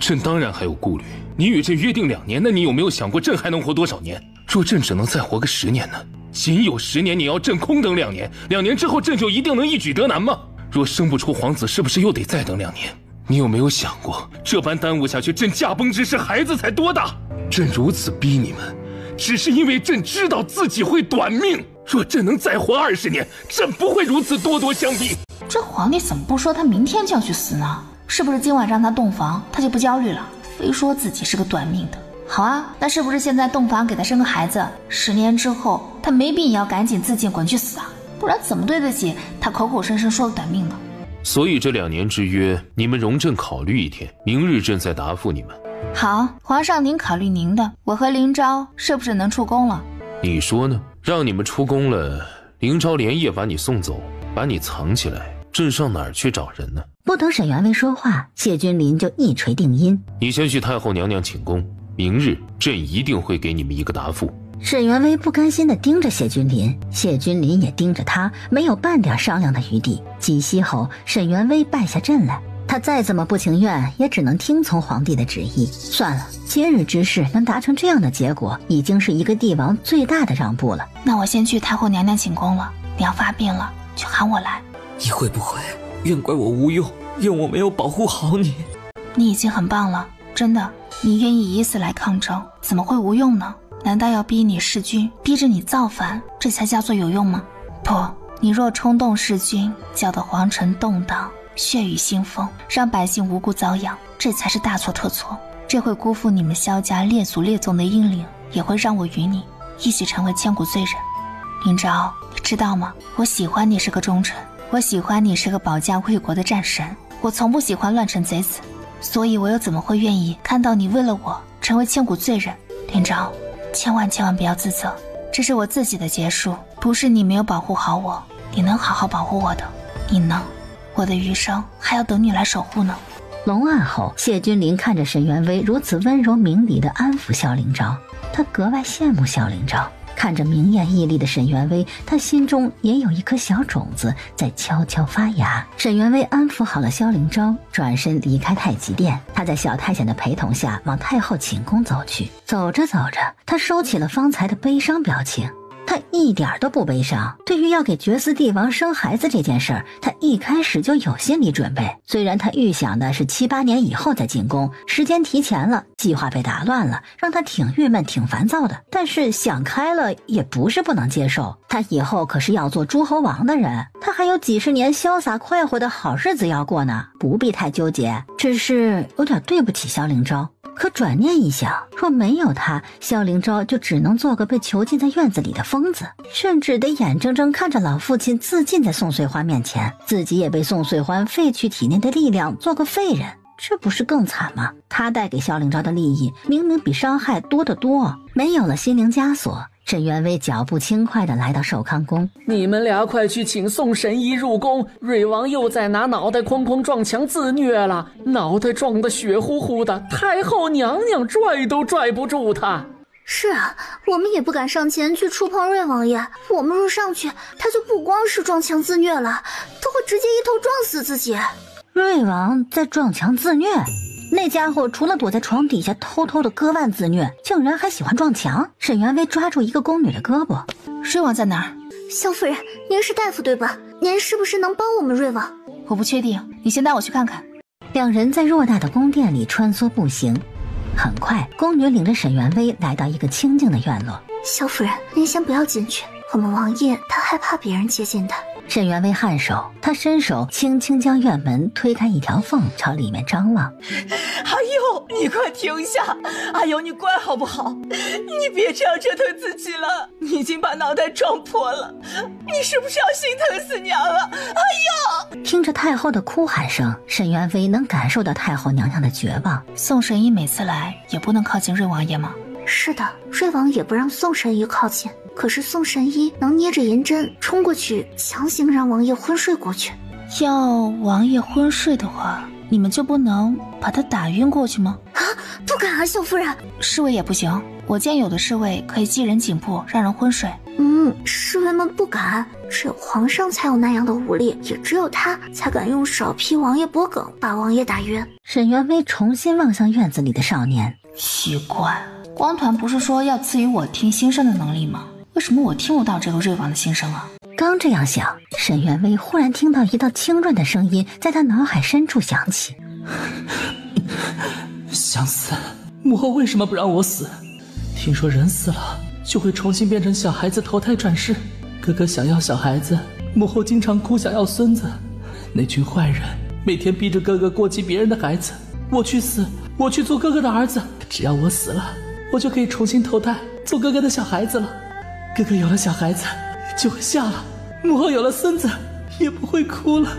朕当然还有顾虑。你与朕约定2年，那你有没有想过朕还能活多少年？若朕只能再活个10年呢？仅有10年，你要朕空等2年，2年之后朕就一定能一举得男吗？若生不出皇子，是不是又得再等2年？你有没有想过，这般耽误下去，朕驾崩之时孩子才多大？朕如此逼你们，只是因为朕知道自己会短命。若朕能再活20年，朕不会如此咄咄相逼。这皇帝怎么不说他明天就要去死呢？是不是今晚让他洞房，他就不焦虑了？非说自己是个短命的。好啊，那是不是现在洞房给他生个孩子，10年之后他没病也要赶紧自尽滚去死啊？不然怎么对得起他口口声声说的短命呢？所以这2年之约，你们容朕考虑1天，明日朕再答复你们。好，皇上您考虑您的，我和林昭是不是能出宫了？你说呢？让你们出宫了，林昭连夜把你送走，把你藏起来，朕上哪儿去找人呢？不等沈园微说话，谢君临就一锤定音：你先去太后娘娘请功，明日朕一定会给你们一个答复。沈园微不甘心地盯着谢君临，谢君临也盯着他，没有半点商量的余地。几息后，沈园微败下阵来，他再怎么不情愿，也只能听从皇帝的旨意。算了，今日之事能达成这样的结果，已经是一个帝王最大的让步了。那我先去太后娘娘请功了，你要发病了就喊我来。你会不会怨怪我无用，怨我没有保护好你？你已经很棒了，真的，你愿意以死来抗争，怎么会无用呢？难道要逼你弑君，逼着你造反，这才叫做有用吗？不，你若冲动弑君，搅得皇城动荡，血雨腥风，让百姓无辜遭殃，这才是大错特错。这会辜负你们萧家列祖列宗的英灵，也会让我与你一起成为千古罪人。林昭，你知道吗？我喜欢你是个忠臣，我喜欢你是个保家卫国的战神，我从不喜欢乱臣贼子，所以我又怎么会愿意看到你为了我成为千古罪人？林昭，千万不要自责，这是我自己的结束，不是你没有保护好我。你能好好保护我的，你能，我的余生还要等你来守护呢。龙案后，谢君临看着沈园微如此温柔明理地安抚萧灵昭，他格外羡慕萧灵昭。看着明艳屹立的沈园微，他心中也有一颗小种子在悄悄发芽。沈园微安抚好了萧灵昭，转身离开太极殿。他在小太监的陪同下往太后寝宫走去。走着走着，他收起了方才的悲伤表情。他一点都不悲伤，对于要给绝嗣帝王生孩子这件事儿，他一开始就有心理准备。虽然他预想的是7、8年以后再进宫，时间提前了，计划被打乱了，让他挺郁闷挺烦躁的，但是想开了也不是不能接受。他以后可是要做诸侯王的人，他还有几十年潇洒快活的好日子要过呢。不必太纠结，只是有点对不起萧凌昭。可转念一想，若没有他，萧凌昭就只能做个被囚禁在院子里的疯子，甚至得眼睁睁看着老父亲自尽在宋穗欢面前，自己也被宋穗欢废去体内的力量，做个废人，这不是更惨吗？他带给萧凌昭的利益明明比伤害多得多。没有了心灵枷锁，沈元威脚步轻快地来到寿康宫。你们俩快去请宋神医入宫，瑞王又在拿脑袋哐哐撞墙自虐了，脑袋撞得血乎乎的，太后娘娘拽都拽不住他。是啊，我们也不敢上前去触碰瑞王爷，我们若上去，他就不光是撞墙自虐了，他会直接一头撞死自己。瑞王在撞墙自虐？那家伙除了躲在床底下偷偷的割腕自虐，竟然还喜欢撞墙。沈元威抓住一个宫女的胳膊。瑞王在哪儿？萧夫人，您是大夫对吧？您是不是能帮我们瑞王？我不确定，你先带我去看看。两人在偌大的宫殿里穿梭步行，很快宫女领着沈元威来到一个清静的院落。萧夫人，您先不要进去，我们王爷他害怕别人接近他。沈元威颔首，他伸手轻轻将院门推开一条缝，朝里面张望。阿佑，你快停下！阿佑，你乖好不好？你别这样折腾自己了，你已经把脑袋撞破了，你是不是要心疼死娘了？阿佑！听着太后的哭喊声，沈元威能感受到太后娘娘的绝望。宋神医每次来也不能靠近瑞王爷吗？是的，瑞王也不让宋神医靠近，可是宋神医能捏着银针冲过去，强行让王爷昏睡过去。要王爷昏睡的话，你们就不能把他打晕过去吗？啊，不敢啊，萧夫人。侍卫也不行，我见有的侍卫可以系人颈部让人昏睡。侍卫们不敢，只有皇上才有那样的武力，也只有他才敢用手劈王爷脖梗，把王爷打晕。沈元威重新望向院子里的少年，奇怪，光团不是说要赐予我听心声的能力吗？为什么我听不到这个瑞王的心声啊？刚这样想，沈元威忽然听到一道清润的声音在他脑海深处响起。想死，母后为什么不让我死？听说人死了就会重新变成小孩子投胎转世，哥哥想要小孩子，母后经常哭想要孙子，那群坏人每天逼着哥哥过继别人的孩子，我去死，我去做哥哥的儿子，只要我死了，我就可以重新投胎做哥哥的小孩子了。哥哥有了小孩子就会笑了，母后有了孙子也不会哭了。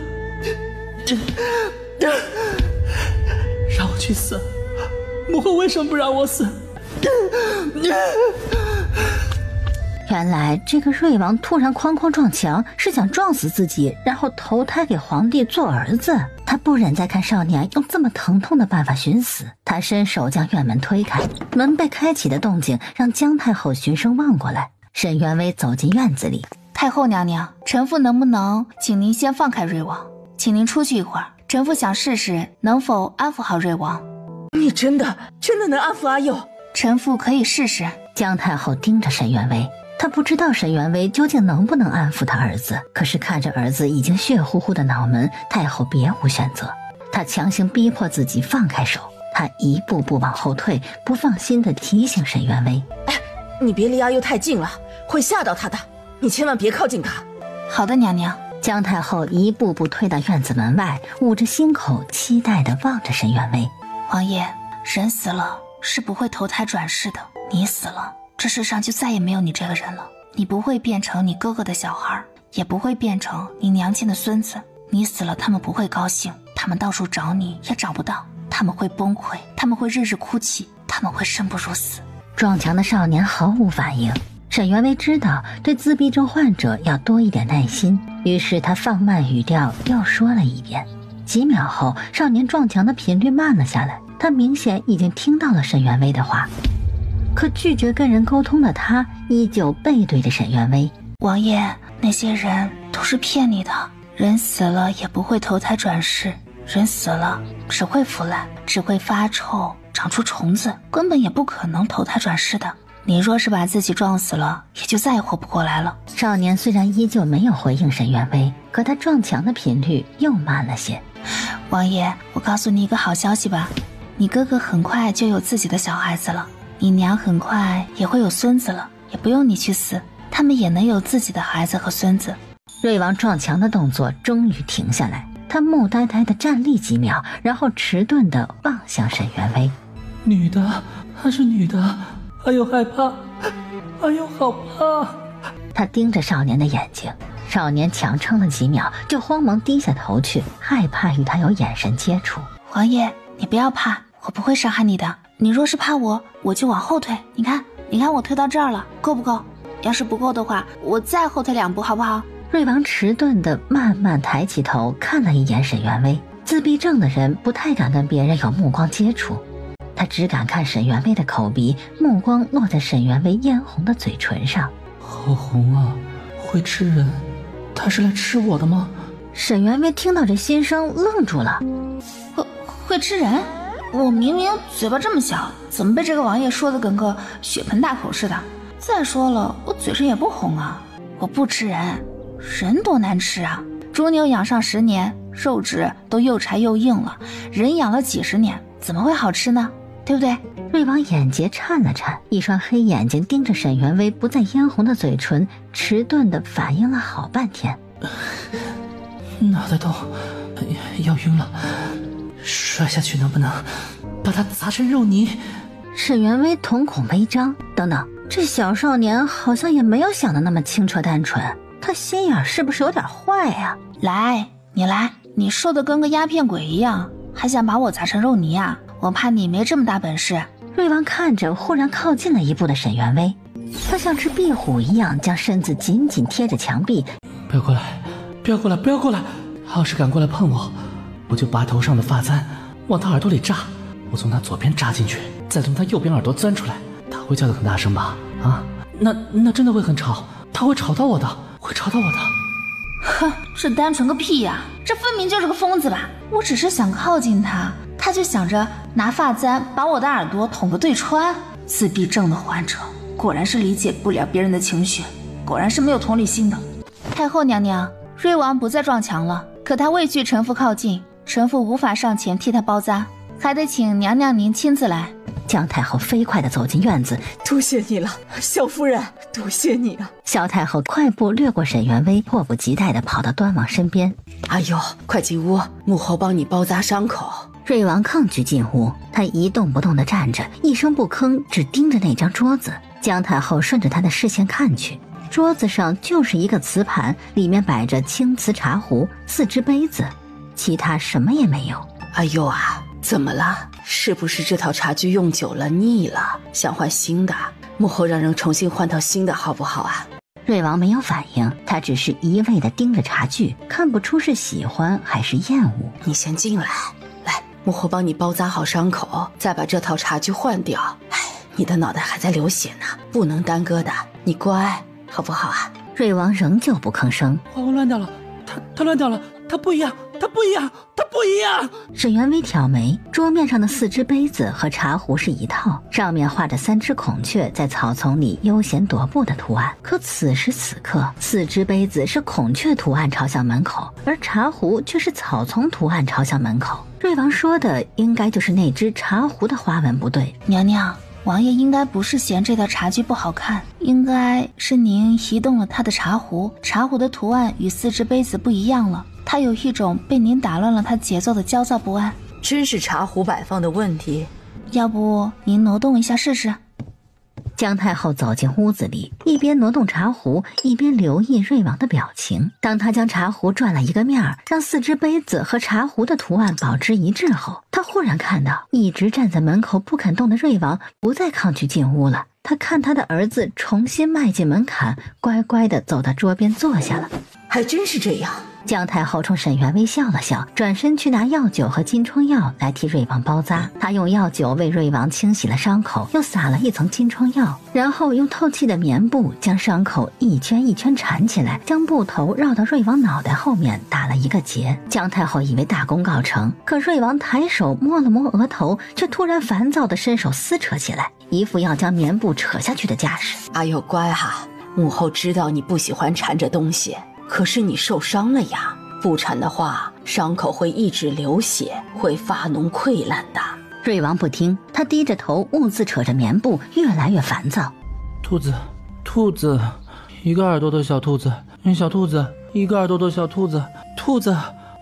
让我去死，母后为什么不让我死？原来这个瑞王突然哐哐撞墙，是想撞死自己，然后投胎给皇帝做儿子。他不忍再看少年用这么疼痛的办法寻死，他伸手将院门推开，门被开启的动静让姜太后循声望过来。沈元威走进院子里。太后娘娘，臣妇能不能请您先放开瑞王，请您出去一会儿，臣妇想试试能否安抚好瑞王。你真的能安抚阿佑？臣妇可以试试。姜太后盯着沈元威，她不知道沈元威究竟能不能安抚他儿子，可是看着儿子已经血乎乎的脑门，太后别无选择。她强行逼迫自己放开手，她一步步往后退，不放心地提醒沈元威：你别离阿佑太近了，会吓到他的，你千万别靠近他。好的，娘娘。姜太后一步步退到院子门外，捂着心口期待地望着沈元威。王爷，人死了是不会投胎转世的，你死了，这世上就再也没有你这个人了。你不会变成你哥哥的小孩，也不会变成你娘亲的孙子。你死了，他们不会高兴，他们到处找你也找不到，他们会崩溃，他们会日日哭泣，他们会生不如死。撞墙的少年毫无反应。沈元威知道对自闭症患者要多一点耐心，于是他放慢语调又说了一遍。几秒后，少年撞墙的频率慢了下来，他明显已经听到了沈元威的话，可拒绝跟人沟通的他依旧背对着沈元威。王爷，那些人都是骗你的，人死了也不会投胎转世，人死了只会腐烂，只会发臭，长出虫子，根本也不可能投胎转世的。你若是把自己撞死了，也就再也活不过来了。少年虽然依旧没有回应沈元威，可他撞墙的频率又慢了些。王爷，我告诉你一个好消息吧，你哥哥很快就有自己的小孩子了，你娘很快也会有孙子了，也不用你去死，他们也能有自己的孩子和孙子。瑞王撞墙的动作终于停下来，他木呆呆地站立几秒，然后迟钝地望向沈园薇。女的，还是女的？哎呦害怕，哎呦好怕。他盯着少年的眼睛，少年强撑了几秒，就慌忙低下头去，害怕与他有眼神接触。王爷，你不要怕，我不会伤害你的。你若是怕我，我就往后退。你看我退到这儿了，够不够？要是不够的话，我再后退2步，好不好？瑞王迟钝地慢慢抬起头，看了一眼沈园薇。自闭症的人不太敢跟别人有目光接触，他只敢看沈园薇的口鼻，目光落在沈园薇嫣红的嘴唇上。好红啊，会吃人？他是来吃我的吗？沈园薇听到这心声愣住了。会吃人？我明明嘴巴这么小，怎么被这个王爷说的跟个血盆大口似的？再说了，我嘴唇也不红啊。我不吃人，人多难吃啊！猪牛养上10年，肉质都又柴又硬了，人养了几十年，怎么会好吃呢？对不对？瑞王眼睫颤了颤，一双黑眼睛盯着沈园薇不再嫣红的嘴唇，迟钝地反应了好半天。脑袋痛，要晕了，摔下去能不能把它砸成肉泥？沈园薇瞳孔微张，等等，这小少年好像也没有想的那么清澈单纯，他心眼是不是有点坏呀？来，你瘦得跟个鸦片鬼一样，还想把我砸成肉泥啊？我怕你没这么大本事。瑞王看着忽然靠近了一步的沈园薇，他像只壁虎一样将身子紧紧贴着墙壁。不要过来，不要过来，不要过来！要是敢过来碰我，我就把头上的发簪往他耳朵里扎，我从他左边扎进去，再从他右边耳朵钻出来。他会叫得很大声吧？啊，那真的会很吵，他会吵到我的，会吵到我的。哼，这单纯个屁呀！这分明就是个疯子吧？我只是想靠近他，他就想着拿发簪把我的耳朵捅个对穿。自闭症的患者果然是理解不了别人的情绪，果然是没有同理心的。太后娘娘，瑞王不再撞墙了，可他畏惧臣妇靠近，臣妇无法上前替他包扎，还得请娘娘您亲自来。姜太后飞快地走进院子，多谢你了，萧夫人，多谢你啊！萧太后快步掠过沈园薇，迫不及待地跑到端王身边。哎呦，快进屋，母后帮你包扎伤口。瑞王抗拒进屋，他一动不动地站着，一声不吭，只盯着那张桌子。姜太后顺着他的视线看去，桌子上就是一个瓷盘，里面摆着青瓷茶壶、4只杯子，其他什么也没有。哎呦啊，怎么了？是不是这套茶具用久了腻了，想换新的？母后让人重新换套新的好不好啊？瑞王没有反应，他只是一味地盯着茶具，看不出是喜欢还是厌恶。你先进来，来，母后帮你包扎好伤口，再把这套茶具换掉。哎，你的脑袋还在流血呢，不能耽搁的，你乖好不好啊？瑞王仍旧不吭声。花纹乱掉了，他乱掉了，他不一样，他不一样，他不一样。沈园薇挑眉，桌面上的4只杯子和茶壶是一套，上面画着3只孔雀在草丛里悠闲踱步的图案。可此时此刻，4只杯子是孔雀图案朝向门口，而茶壶却是草丛图案朝向门口。瑞王说的应该就是那只茶壶的花纹不对。娘娘，王爷应该不是嫌这套茶具不好看，应该是您移动了他的茶壶，茶壶的图案与4只杯子不一样了，他有一种被您打乱了他节奏的焦躁不安。真是茶壶摆放的问题，要不您挪动一下试试？姜太后走进屋子里，一边挪动茶壶，一边留意瑞王的表情。当他将茶壶转了一个面，让4只杯子和茶壶的图案保持一致后，他忽然看到一直站在门口不肯动的瑞王不再抗拒进屋了。他看他的儿子重新迈进门槛，乖乖地走到桌边坐下了。还真是这样。姜太后冲沈园薇笑了笑，转身去拿药酒和金疮药来替瑞王包扎。她用药酒为瑞王清洗了伤口，又撒了一层金疮药，然后用透气的棉布将伤口一圈一圈缠起来，将布头绕到瑞王脑袋后面打了一个结。姜太后以为大功告成，可瑞王抬手摸了摸额头，却突然烦躁地伸手撕扯起来，一副要将棉布扯下去的架势。哎呦乖哈，母后知道你不喜欢缠着东西，可是你受伤了呀，不缠的话伤口会一直流血，会发脓溃烂的。瑞王不听，他低着头兀自扯着棉布，越来越烦躁。兔子，一个耳朵的小兔子，小兔子，一个耳朵的小兔子，兔子，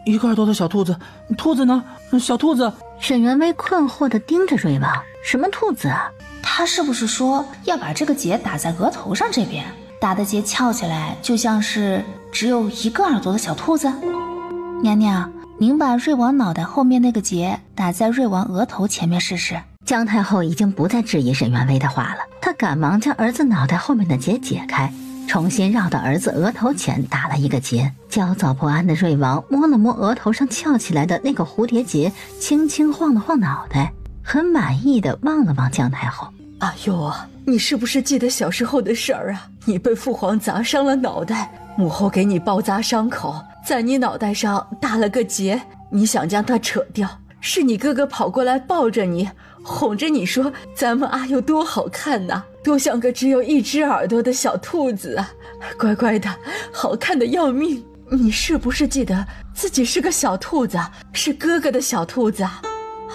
一个耳朵的小兔子，兔子呢？小兔子。沈元威困惑地盯着瑞王，什么兔子啊？他是不是说要把这个结打在额头上这边，打的结翘起来，就像是只有一个耳朵的小兔子？娘娘，您把瑞王脑袋后面那个结打在瑞王额头前面试试。姜太后已经不再质疑沈元威的话了，她赶忙将儿子脑袋后面的结解开，重新绕到儿子额头前打了一个结。焦躁不安的瑞王摸了摸额头上翘起来的那个蝴蝶结，轻轻晃了晃脑袋，很满意的望了望姜太后。阿佑啊，你是不是记得小时候的事儿啊？你被父皇砸伤了脑袋，母后给你包扎伤口，在你脑袋上打了个结，你想将它扯掉，是你哥哥跑过来抱着你，哄着你说咱们阿佑多好看呐，多像个只有一只耳朵的小兔子啊，乖乖的，好看的要命。你是不是记得自己是个小兔子，是哥哥的小兔子啊？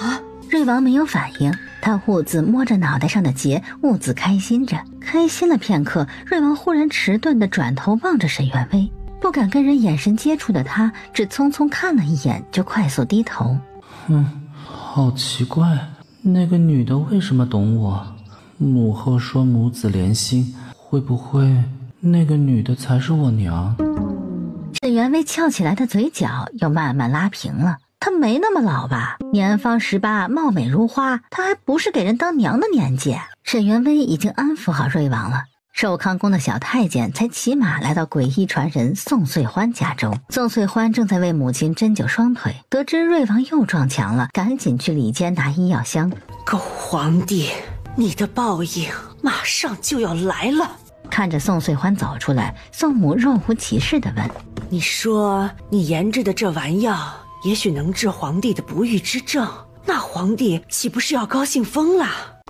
啊？瑞王没有反应，他兀自摸着脑袋上的结，兀自开心着。开心了片刻，瑞王忽然迟钝地转头望着沈元威，不敢跟人眼神接触的他，只匆匆看了一眼，就快速低头。好奇怪，那个女的为什么懂我？母后说母子连心，会不会那个女的才是我娘？沈元威翘起来的嘴角又慢慢拉平了。她没那么老吧，年方18，貌美如花，她还不是给人当娘的年纪。沈元威已经安抚好瑞王了。寿康宫的小太监才骑马来到鬼医传人宋穗欢家中，宋穗欢正在为母亲针灸双腿，得知瑞王又撞墙了，赶紧去里间拿医药箱。狗皇帝，你的报应马上就要来了。看着宋穗欢走出来，宋母若无其事地问：你说你研制的这丸药也许能治皇帝的不育之症，那皇帝岂不是要高兴疯了？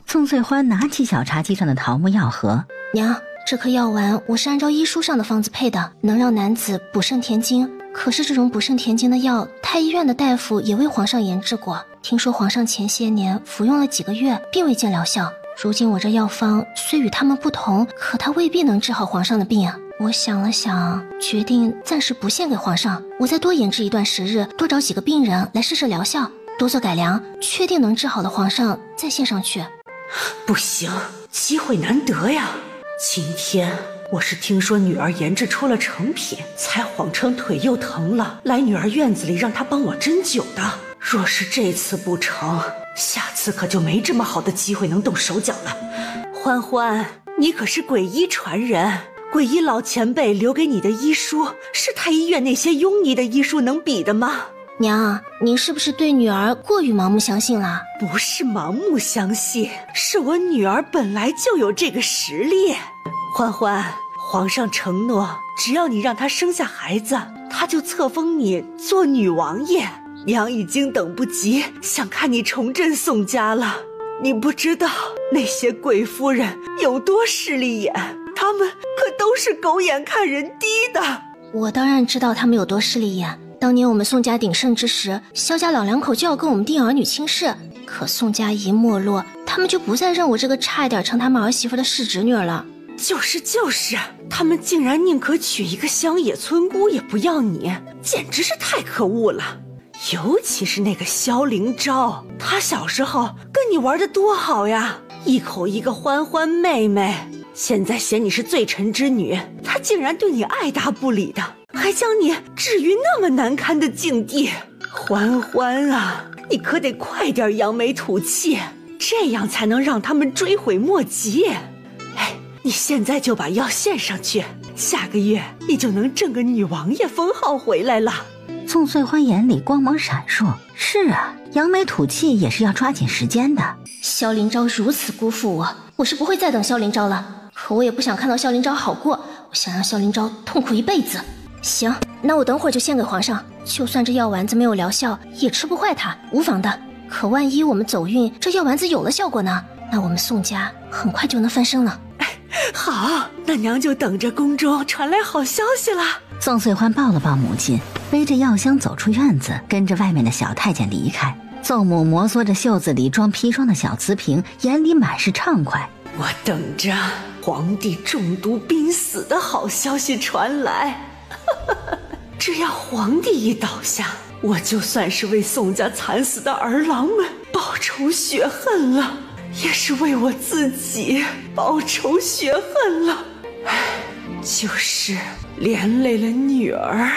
宋穗欢拿起小茶几上的桃木药盒，娘，这颗药丸我是按照医书上的方子配的，能让男子补肾填精。可是这种补肾填精的药，太医院的大夫也为皇上研制过，听说皇上前些年服用了几个月，并未见疗效。如今我这药方虽与他们不同，可它未必能治好皇上的病啊。我想了想，决定暂时不献给皇上，我再多研制一段时日，多找几个病人来试试疗效，多做改良，确定能治好的皇上再献上去。不行，机会难得呀！今天我是听说女儿研制出了成品，才谎称腿又疼了，来女儿院子里让她帮我针灸的。若是这次不成，下次可就没这么好的机会能动手脚了。欢欢，你可是鬼医传人，鬼医老前辈留给你的医书，是太医院那些庸医的医书能比的吗？娘，您是不是对女儿过于盲目相信了？不是盲目相信，是我女儿本来就有这个实力。欢欢，皇上承诺，只要你让她生下孩子，他就册封你做女王爷。娘已经等不及，想看你重振宋家了。你不知道那些贵夫人有多势利眼，他们可都是狗眼看人低的。我当然知道他们有多势利眼。当年我们宋家鼎盛之时，萧家老两口就要跟我们定儿女亲事，可宋家一没落，他们就不再认我这个差一点成他们儿媳妇的世侄女了。就是，他们竟然宁可娶一个乡野村姑也不要你，简直是太可恶了。尤其是那个萧灵昭，她小时候跟你玩得多好呀，一口一个欢欢妹妹，现在嫌你是罪臣之女，她竟然对你爱答不理的，还将你置于那么难堪的境地。欢欢啊，你可得快点扬眉吐气，这样才能让他们追悔莫及。哎，你现在就把药献上去，下个月你就能挣个女王爷封号回来了。宋穗欢眼里光芒闪烁，是啊，扬眉吐气也是要抓紧时间的。萧灵昭如此辜负我，我是不会再等萧灵昭了。可我也不想看到萧灵昭好过，我想让萧灵昭痛苦一辈子。行，那我等会儿就献给皇上，就算这药丸子没有疗效，也吃不坏它，无妨的。可万一我们走运，这药丸子有了效果呢？那我们宋家很快就能翻身了。好，那娘就等着宫中传来好消息了。宋穗欢抱了抱母亲，背着药箱走出院子，跟着外面的小太监离开。宋母摩挲着袖子里装砒霜的小瓷瓶，眼里满是畅快。我等着皇帝中毒濒死的好消息传来。只要皇帝一倒下，我就算是为宋家惨死的儿郎们报仇雪恨了，也是为我自己报仇雪恨了。就是连累了女儿。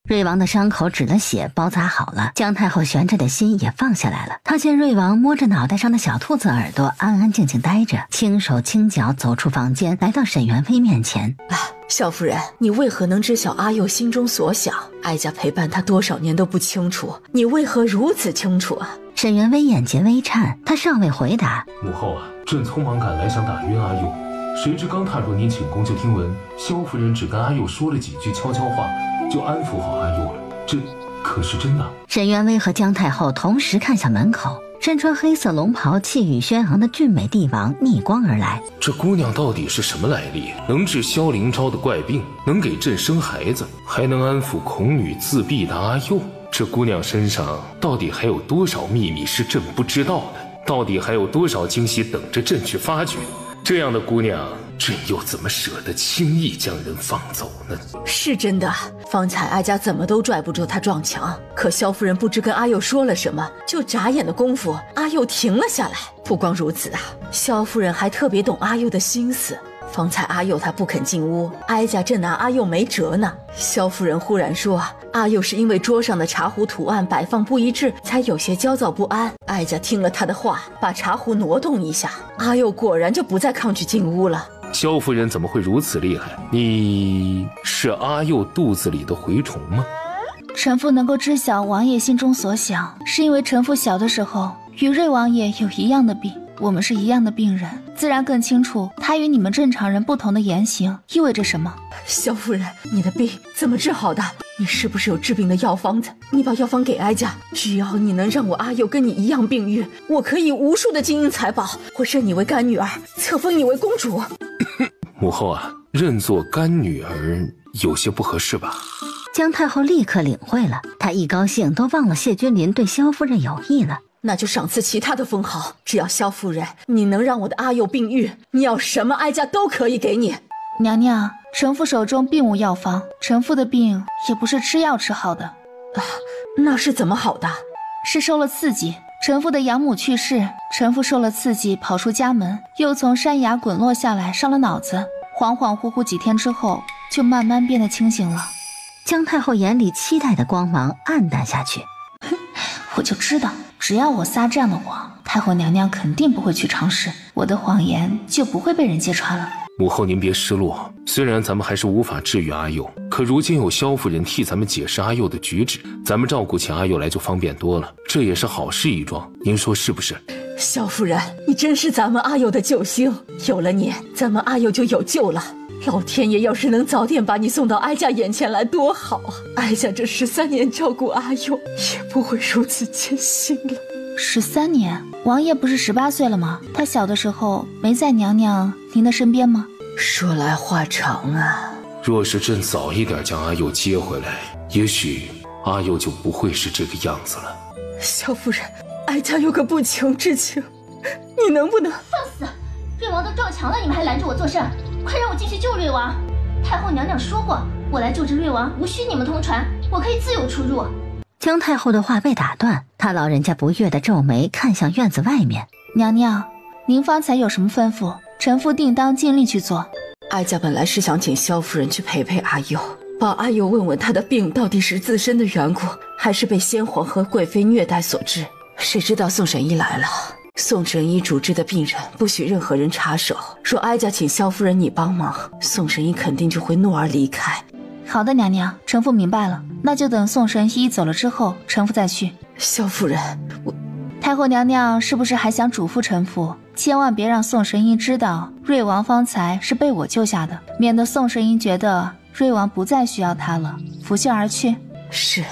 瑞王的伤口止了血，包扎好了，姜太后悬着的心也放下来了。她见瑞王摸着脑袋上的小兔子耳朵，安安静静待着，轻手轻脚走出房间，来到沈元妃面前。萧夫人，你为何能知晓阿佑心中所想？哀家陪伴他多少年都不清楚，你为何如此清楚啊？沈元妃眼睫微颤，她尚未回答。母后啊，朕匆忙赶来，想打晕阿佑，谁知刚踏入您寝宫，就听闻萧夫人只跟阿佑说了几句悄悄话，就安抚好阿佑了。这可是真的？沈元妃和姜太后同时看向门口，身穿黑色龙袍、气宇轩昂的俊美帝王逆光而来。这姑娘到底是什么来历？能治萧灵昭的怪病，能给朕生孩子，还能安抚恐女自闭的阿佑。这姑娘身上到底还有多少秘密是朕不知道的？到底还有多少惊喜等着朕去发掘？这样的姑娘，朕又怎么舍得轻易将人放走呢？是真的，方才哀家怎么都拽不住她撞墙，可萧夫人不知跟阿佑说了什么，就眨眼的功夫，阿佑停了下来。不光如此啊，萧夫人还特别懂阿佑的心思。方才阿佑他不肯进屋，哀家正拿阿佑没辙呢。萧夫人忽然说，阿佑是因为桌上的茶壶图案摆放不一致，才有些焦躁不安。哀家听了他的话，把茶壶挪动一下，阿佑果然就不再抗拒进屋了。萧夫人怎么会如此厉害？你是阿佑肚子里的蛔虫吗？臣妇能够知晓王爷心中所想，是因为臣妇小的时候与瑞王爷有一样的病，我们是一样的病人，自然更清楚他与你们正常人不同的言行意味着什么。萧夫人，你的病怎么治好的？你是不是有治病的药方子？你把药方给哀家，只要你能让我阿佑跟你一样病愈，我可以无数的金银财宝，我认你为干女儿，册封你为公主。母后啊，认作干女儿有些不合适吧？姜太后立刻领会了，她一高兴都忘了谢君临对萧夫人有意了。那就赏赐其他的封号，只要萧夫人你能让我的阿佑病愈，你要什么哀家都可以给你。娘娘，臣妇手中并无药方，臣妇的病也不是吃药治好的。那是怎么好的？是受了刺激。臣妇的养母去世，臣妇受了刺激跑出家门，又从山崖滚落下来，伤了脑子，恍恍惚惚几天之后就慢慢变得清醒了。姜太后眼里期待的光芒暗淡下去。我就知道，只要我撒这样的谎，太后娘娘肯定不会去尝试，我的谎言就不会被人揭穿了。母后您别失落，虽然咱们还是无法治愈阿佑，可如今有萧夫人替咱们解释阿佑的举止，咱们照顾起阿佑来就方便多了，这也是好事一桩，您说是不是？萧夫人，你真是咱们阿佑的救星，有了你，咱们阿佑就有救了。老天爷要是能早点把你送到哀家眼前来多好啊！哀家这13年照顾阿佑也不会如此艰辛了。13年？王爷不是18岁了吗？他小的时候没在娘娘您的身边吗？说来话长啊。若是朕早一点将阿佑接回来，也许阿佑就不会是这个样子了。萧夫人，哀家有个不情之请，你能不能放肆！瑞王都撞墙了，你们还拦着我做事，快让我进去救瑞王！太后娘娘说过，我来救治瑞王无需你们通传，我可以自由出入。姜太后的话被打断，她老人家不悦的皱眉看向院子外面。娘娘，您方才有什么吩咐？臣妇定当尽力去做。哀家本来是想请萧夫人去陪陪阿佑，帮阿佑问问他的病到底是自身的缘故，还是被先皇和贵妃虐待所致。谁知道宋神医来了，宋神医主治的病人不许任何人插手，若哀家请萧夫人你帮忙，宋神医肯定就会怒而离开。好的，娘娘，臣妇明白了，那就等宋神医走了之后，臣妇再去。萧夫人，太后娘娘是不是还想嘱咐臣妇，千万别让宋神医知道瑞王方才是被我救下的，免得宋神医觉得瑞王不再需要他了，拂袖而去。是，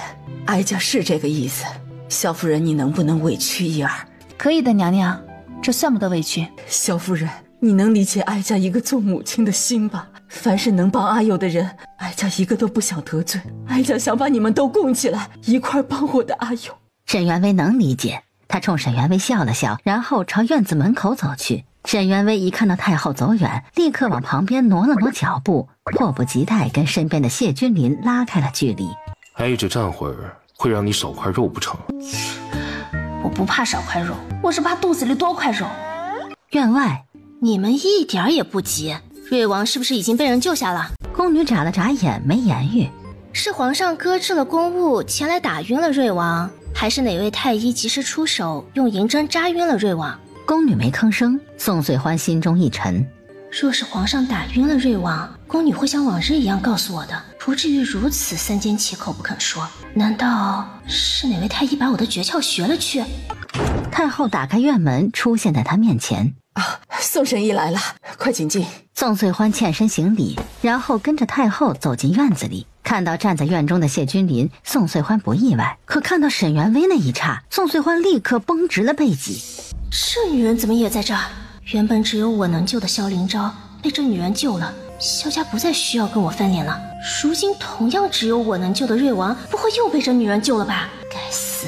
哀家是这个意思。萧夫人，你能不能委屈一二？可以的，娘娘，这算不得委屈。萧夫人，你能理解哀家一个做母亲的心吧？凡是能帮阿佑的人，哀家一个都不想得罪。哀家想把你们都供起来，一块帮我的阿佑。沈元威能理解，他冲沈元威笑了笑，然后朝院子门口走去。沈元威一看到太后走远，立刻往旁边挪了挪脚步，迫不及待跟身边的谢君临拉开了距离。挨着站会儿，会让你少块肉不成？我不怕少块肉，我是怕肚子里多块肉。院外，你们一点也不急，瑞王是不是已经被人救下了？宫女眨了眨眼，没言语。是皇上搁置了公务，前来打晕了瑞王，还是哪位太医及时出手，用银针扎晕了瑞王？宫女没吭声，宋穗欢心中一沉。若是皇上打晕了瑞王，宫女会像往日一样告诉我的，不至于如此三缄其口不肯说。难道是哪位太医把我的诀窍学了去？太后打开院门，出现在她面前。宋神医来了，快请进。宋穗欢欠身行礼，然后跟着太后走进院子里。看到站在院中的谢君临，宋穗欢不意外，可看到沈元薇那一刹，宋穗欢立刻绷直了背脊。这女人怎么也在这儿？原本只有我能救的萧灵昭被这女人救了，萧家不再需要跟我翻脸了。如今同样只有我能救的瑞王，不会又被这女人救了吧？该死，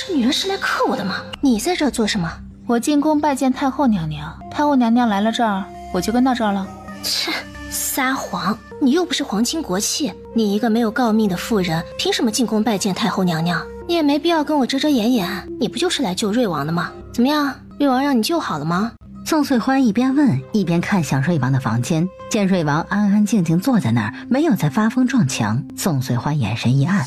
这女人是来克我的吗？你在这儿做什么？我进宫拜见太后娘娘，太后娘娘来了这儿，我就跟到这儿了。切，撒谎！你又不是皇亲国戚，你一个没有诰命的妇人，凭什么进宫拜见太后娘娘？你也没必要跟我遮遮掩掩，你不就是来救瑞王的吗？怎么样，瑞王让你救好了吗？宋穗欢一边问一边看向瑞王的房间，见瑞王安安静静坐在那儿，没有在发疯撞墙。宋穗欢眼神一暗，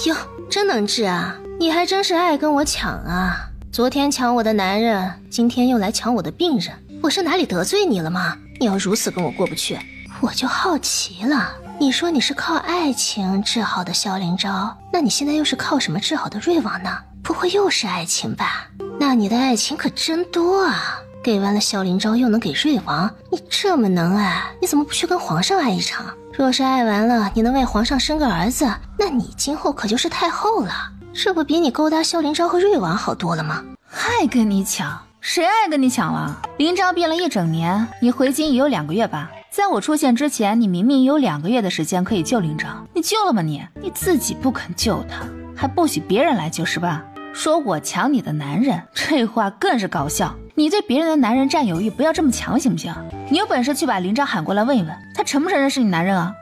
哟，真能治啊！你还真是爱跟我抢啊！昨天抢我的男人，今天又来抢我的病人，我是哪里得罪你了吗？你要如此跟我过不去，我就好奇了。你说你是靠爱情治好的萧灵昭，那你现在又是靠什么治好的瑞王呢？不会又是爱情吧？那你的爱情可真多啊！给完了萧灵昭又能给瑞王，你这么能爱，你怎么不去跟皇上爱一场？若是爱完了你能为皇上生个儿子，那你今后可就是太后了。这不比你勾搭萧灵昭和瑞王好多了吗？爱跟你抢？谁爱跟你抢了？灵昭病了一整年，你回京也有2个月吧？在我出现之前，你明明有2个月的时间可以救灵昭，你救了吗你？你自己不肯救他，还不许别人来救是吧？说我抢你的男人，这话更是搞笑。你对别人的男人占有欲不要这么强行不行？你有本事去把灵昭喊过来问一问，他承不承认是你男人啊？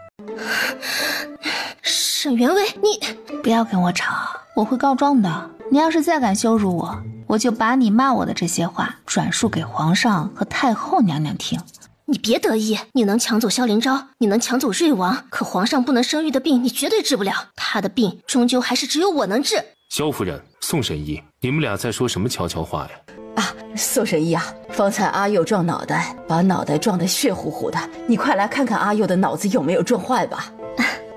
沈元薇，你不要跟我吵，我会告状的。你要是再敢羞辱我，我就把你骂我的这些话转述给皇上和太后娘娘听。你别得意，你能抢走萧灵昭，你能抢走瑞王，可皇上不能生育的病你绝对治不了，他的病终究还是只有我能治。萧夫人，宋神医，你们俩在说什么悄悄话呀？宋神医啊，方才阿佑撞脑袋，把脑袋撞得血乎乎的，你快来看看阿佑的脑子有没有撞坏吧。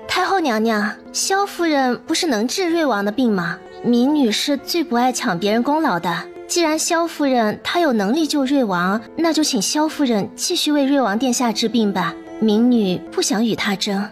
太后娘娘，萧夫人不是能治瑞王的病吗？民女是最不爱抢别人功劳的，既然萧夫人她有能力救瑞王，那就请萧夫人继续为瑞王殿下治病吧，民女不想与他争。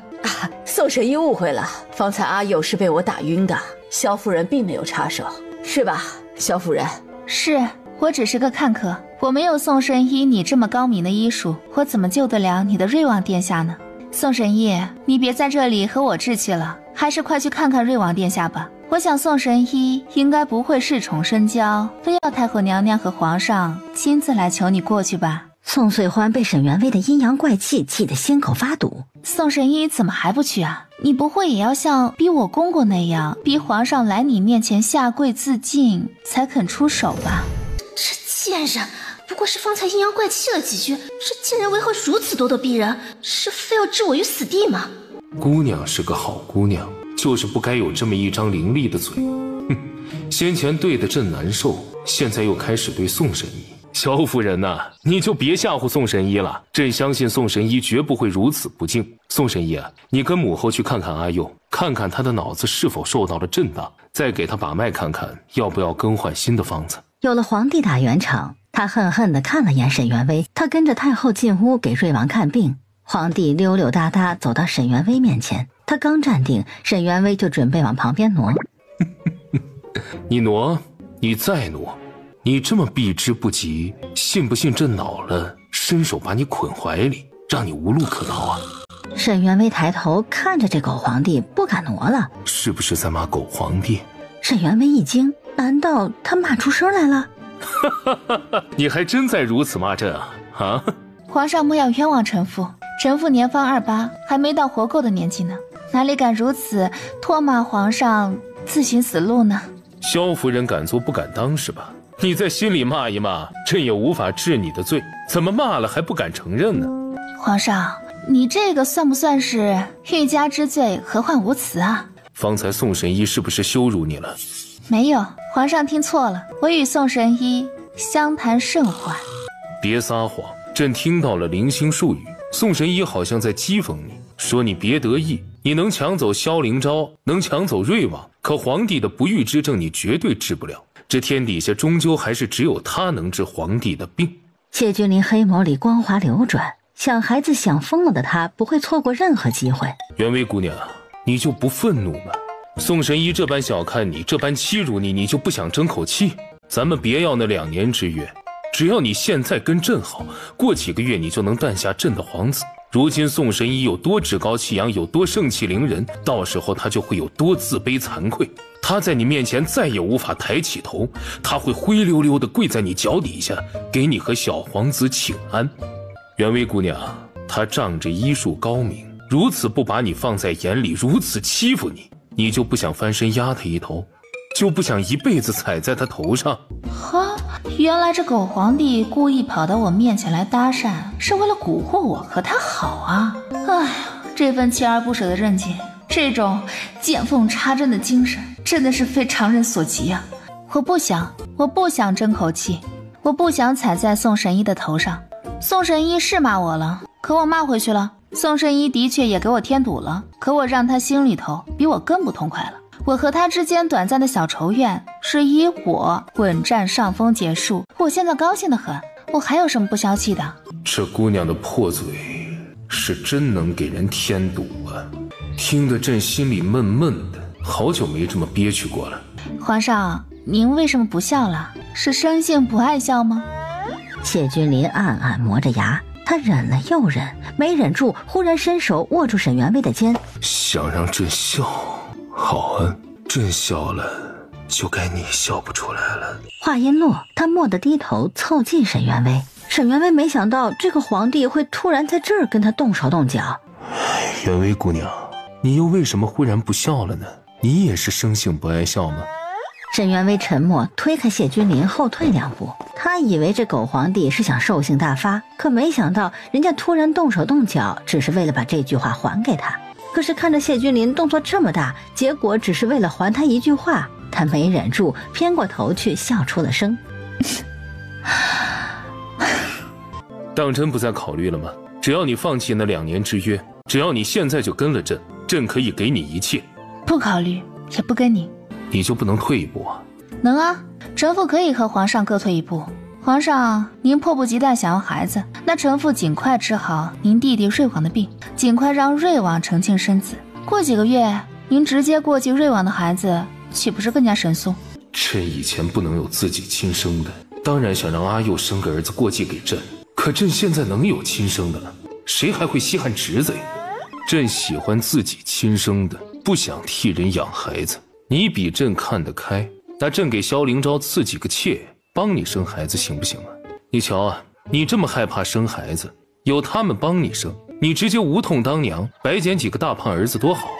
宋神医误会了，方才阿佑是被我打晕的，萧夫人并没有插手，是吧，萧夫人？是，我只是个看客，我没有宋神医你这么高明的医术，我怎么救得了你的瑞王殿下呢？宋神医，你别在这里和我置气了，还是快去看看瑞王殿下吧。我想宋神医应该不会恃宠生骄，非要太后娘娘和皇上亲自来求你过去吧。宋穗欢被沈元薇的阴阳怪气气得心口发堵。宋神医怎么还不去啊？你不会也要像逼我公公那样，逼皇上来你面前下跪自尽才肯出手吧？这贱人不过是方才阴阳怪气了几句，这贱人为何如此咄咄逼人？是非要置我于死地吗？姑娘是个好姑娘，就是不该有这么一张伶俐的嘴。哼，先前对得朕难受，现在又开始对宋神医。萧夫人呐，你就别吓唬宋神医了，朕相信宋神医绝不会如此不敬。宋神医啊，你跟母后去看看阿佑，看看他的脑子是否受到了震荡，再给他把脉看看要不要更换新的方子。有了皇帝打圆场，他恨恨地看了眼沈元薇，他跟着太后进屋给瑞王看病。皇帝溜溜达达走到沈元薇面前，他刚站定，沈元薇就准备往旁边挪。你挪，你再挪，你这么避之不及，信不信朕恼了伸手把你捆怀里，让你无路可逃啊？沈元薇抬头看着这狗皇帝，不敢挪了。是不是在骂狗皇帝？沈元薇一惊，难道他骂出声来了？你还真在如此骂朕啊？皇上莫要冤枉臣妇，臣妇年方28，还没到活够的年纪呢，哪里敢如此唾骂皇上自寻死路呢？萧夫人敢做不敢当是吧？你在心里骂一骂，朕也无法治你的罪，怎么骂了还不敢承认呢？皇上，你这个算不算是欲加之罪，何患无辞啊？方才宋神医是不是羞辱你了？没有，皇上听错了，我与宋神医相谈甚欢。别撒谎，朕听到了零星术语，宋神医好像在讥讽你，说你别得意，你能抢走萧灵昭，能抢走瑞王，可皇帝的不育之症你绝对治不了，这天底下终究还是只有他能治皇帝的病。谢君临黑眸里光华流转，想孩子想疯了的他不会错过任何机会。元薇姑娘，你就不愤怒吗？宋神医这般小看你，这般欺辱你，你就不想争口气？咱们别要那2年之约，只要你现在跟朕好，过几个月你就能诞下朕的皇子。如今宋神医有多趾高气扬，有多盛气凌人，到时候他就会有多自卑惭愧。他在你面前再也无法抬起头，他会灰溜溜地跪在你脚底下，给你和小皇子请安。元薇姑娘，他仗着医术高明，如此不把你放在眼里，如此欺负你，你就不想翻身压他一头，就不想一辈子踩在他头上？哈，原来这狗皇帝故意跑到我面前来搭讪，是为了蛊惑我和他好啊！哎呀，这份锲而不舍的韧劲，这种见缝插针的精神，真的是非常人所及啊！我不想争口气，我不想踩在宋神医的头上。宋神医是骂我了，可我骂回去了。宋神医的确也给我添堵了，可我让他心里头比我更不痛快了。我和他之间短暂的小仇怨是以我稳占上风结束，我现在高兴得很，我还有什么不消气的？这姑娘的破嘴是真能给人添堵啊，听得朕心里闷闷的，好久没这么憋屈过了。皇上，您为什么不笑了？是生性不爱笑吗？谢君临暗暗磨着牙，他忍了又忍，没忍住，忽然伸手握住沈元薇的肩，想让朕笑，好啊，朕笑了，就该你笑不出来了。话音落，他蓦地低头凑近沈元薇。沈元薇没想到这个皇帝会突然在这儿跟他动手动脚。元薇姑娘，你又为什么忽然不笑了呢？你也是生性不爱笑吗？沈元薇沉默，推开谢君临后退2步。他以为这狗皇帝是想兽性大发，可没想到人家突然动手动脚，只是为了把这句话还给他。可是看着谢君临动作这么大，结果只是为了还他一句话，他没忍住偏过头去笑出了声。当真不再考虑了吗？只要你放弃那2年之约，只要你现在就跟了朕，朕可以给你一切。不考虑，也不跟你。你就不能退一步啊？能啊，臣妇可以和皇上各退一步。皇上，您迫不及待想要孩子，那臣妇尽快治好您弟弟瑞王的病，尽快让瑞王成亲生子。过几个月，您直接过继瑞王的孩子，岂不是更加神速？朕以前不能有自己亲生的，当然想让阿佑生个儿子过继给朕。可朕现在能有亲生的了，谁还会稀罕侄子呀？朕喜欢自己亲生的，不想替人养孩子。你比朕看得开，那朕给萧灵昭赐几个妾，帮你生孩子行不行啊？你瞧啊，你这么害怕生孩子，有他们帮你生，你直接无痛当娘，白捡几个大胖儿子多好啊！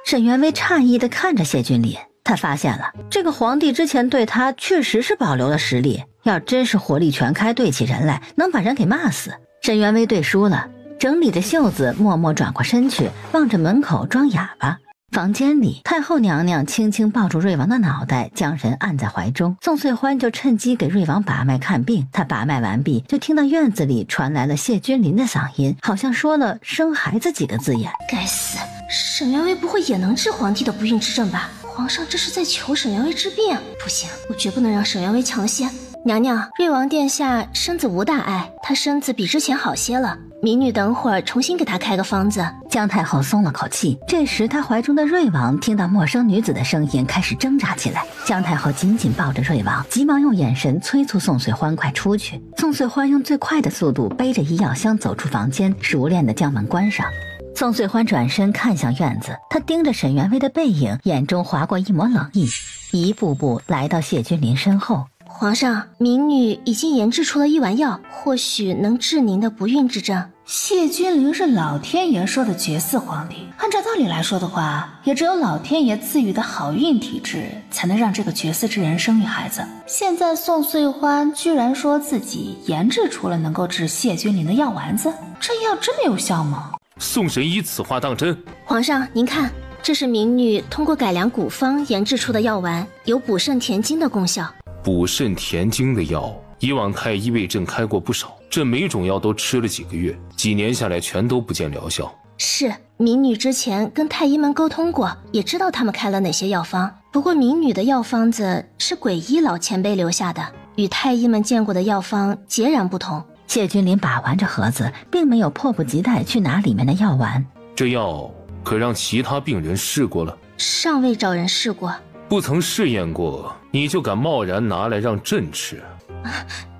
沈元薇诧异地看着谢君临，他发现了这个皇帝之前对他确实是保留了实力，要真是火力全开对起人来，能把人给骂死。沈元薇对输了，整理着袖子，默默转过身去，望着门口装哑巴。房间里，太后娘娘轻轻抱住瑞王的脑袋，将人按在怀中。宋穗欢就趁机给瑞王把脉看病。他把脉完毕，就听到院子里传来了谢君临的嗓音，好像说了生孩子几个字眼。该死，沈元薇不会也能治皇帝的不孕之症吧？皇上这是在求沈元薇治病？不行，我绝不能让沈元薇抢先。娘娘，瑞王殿下身子无大碍，他身子比之前好些了。民女等会儿重新给他开个方子。姜太后松了口气。这时，她怀中的瑞王听到陌生女子的声音，开始挣扎起来。姜太后紧紧抱着瑞王，急忙用眼神催促宋穗欢快出去。宋穗欢用最快的速度背着医药箱走出房间，熟练地将门关上。宋穗欢转身看向院子，他盯着沈元薇的背影，眼中划过一抹冷意，一步步来到谢君临身后。皇上，民女已经研制出了一丸药，或许能治您的不孕之症。谢君灵是老天爷说的绝嗣皇帝，按照道理来说的话，也只有老天爷赐予的好运体质才能让这个绝嗣之人生育孩子。现在宋穗欢居然说自己研制出了能够治谢君灵的药丸子，这药真的有效吗？宋神医此话当真？皇上，您看，这是民女通过改良古方研制出的药丸，有补肾填精的功效。补肾填精的药，以往太医为朕开过不少，这每种药都吃了几个月，几年下来全都不见疗效。是，民女之前跟太医们沟通过，也知道他们开了哪些药方。不过民女的药方子是鬼医老前辈留下的，与太医们见过的药方截然不同。谢君临把玩着盒子，并没有迫不及待去拿里面的药丸。这药可让其他病人试过了？尚未找人试过。不曾试验过，你就敢贸然拿来让朕吃？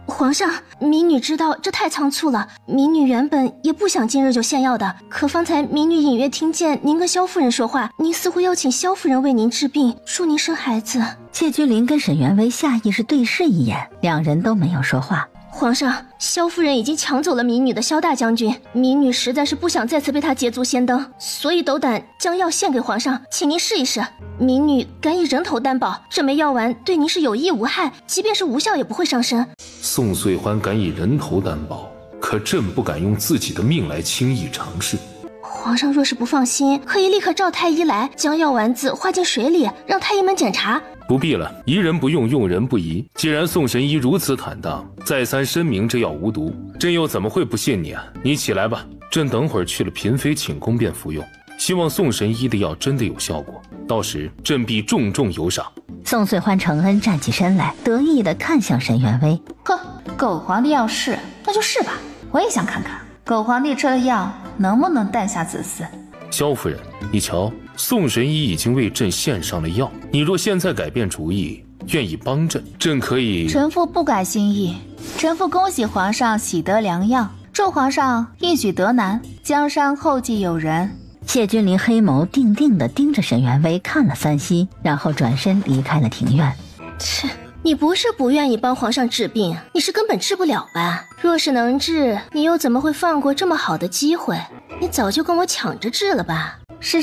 皇上，民女知道这太仓促了，民女原本也不想今日就献药的，可方才民女隐约听见您跟萧夫人说话，您似乎要请萧夫人为您治病，助您生孩子。谢君临跟沈元威下意识对视一眼，两人都没有说话。皇上，萧夫人已经抢走了民女的萧大将军，民女实在是不想再次被他捷足先登，所以斗胆将药献给皇上，请您试一试。民女敢以人头担保，这枚药丸对您是有益无害，即便是无效也不会伤身。宋穗欢敢以人头担保，可朕不敢用自己的命来轻易尝试。皇上若是不放心，可以立刻召太医来，将药丸子化进水里，让太医们检查。不必了，疑人不用，用人不疑。既然宋神医如此坦荡，再三申明这药无毒，朕又怎么会不信你啊？你起来吧，朕等会儿去了嫔妃寝宫便服用。希望宋神医的药真的有效果，到时朕必重重有赏。宋穗欢承恩站起身来，得意地看向沈元威。呵，狗皇帝要试，那就试吧，我也想看看狗皇帝吃了药能不能诞下子嗣。萧夫人，你瞧，宋神医已经为朕献上了药，你若现在改变主意，愿意帮朕，朕可以……臣妇不改心意，臣妇恭喜皇上喜得良药，祝皇上一举得男，江山后继有人。谢君临黑眸定定地盯着沈元威看了3息，然后转身离开了庭院。切，你不是不愿意帮皇上治病，你是根本治不了吧？若是能治，你又怎么会放过这么好的机会？你早就跟我抢着治了吧？是，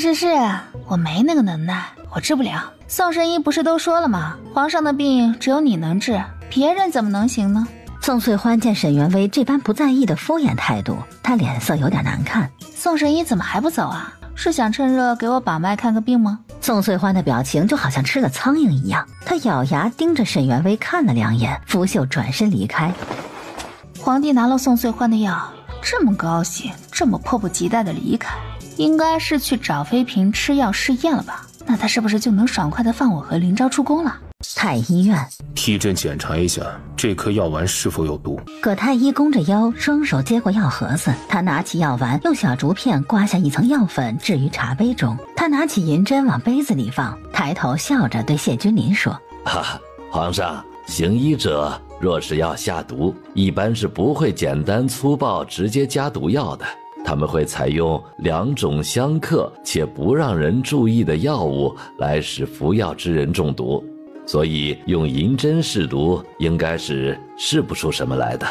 我没那个能耐，我治不了。宋神医不是都说了吗？皇上的病只有你能治，别人怎么能行呢？宋穗欢见沈元威这般不在意的敷衍态度，他脸色有点难看。宋神医怎么还不走啊？是想趁热给我把脉看个病吗？宋穗欢的表情就好像吃了苍蝇一样，他咬牙盯着沈元威看了2眼，拂袖转身离开。皇帝拿了宋穗欢的药，这么高兴，这么迫不及待的离开，应该是去找妃嫔吃药试验了吧？那他是不是就能爽快的放我和林昭出宫了？太医院，替朕检查一下这颗药丸是否有毒。葛太医弓着腰，双手接过药盒子，他拿起药丸，用小竹片刮下一层药粉，置于茶杯中。他拿起银针往杯子里放，抬头笑着对谢君临说：皇上，行医者若是要下毒，一般是不会简单粗暴直接加毒药的，他们会采用2种相克且不让人注意的药物来使服药之人中毒，所以用银针试毒应该是试不出什么来的。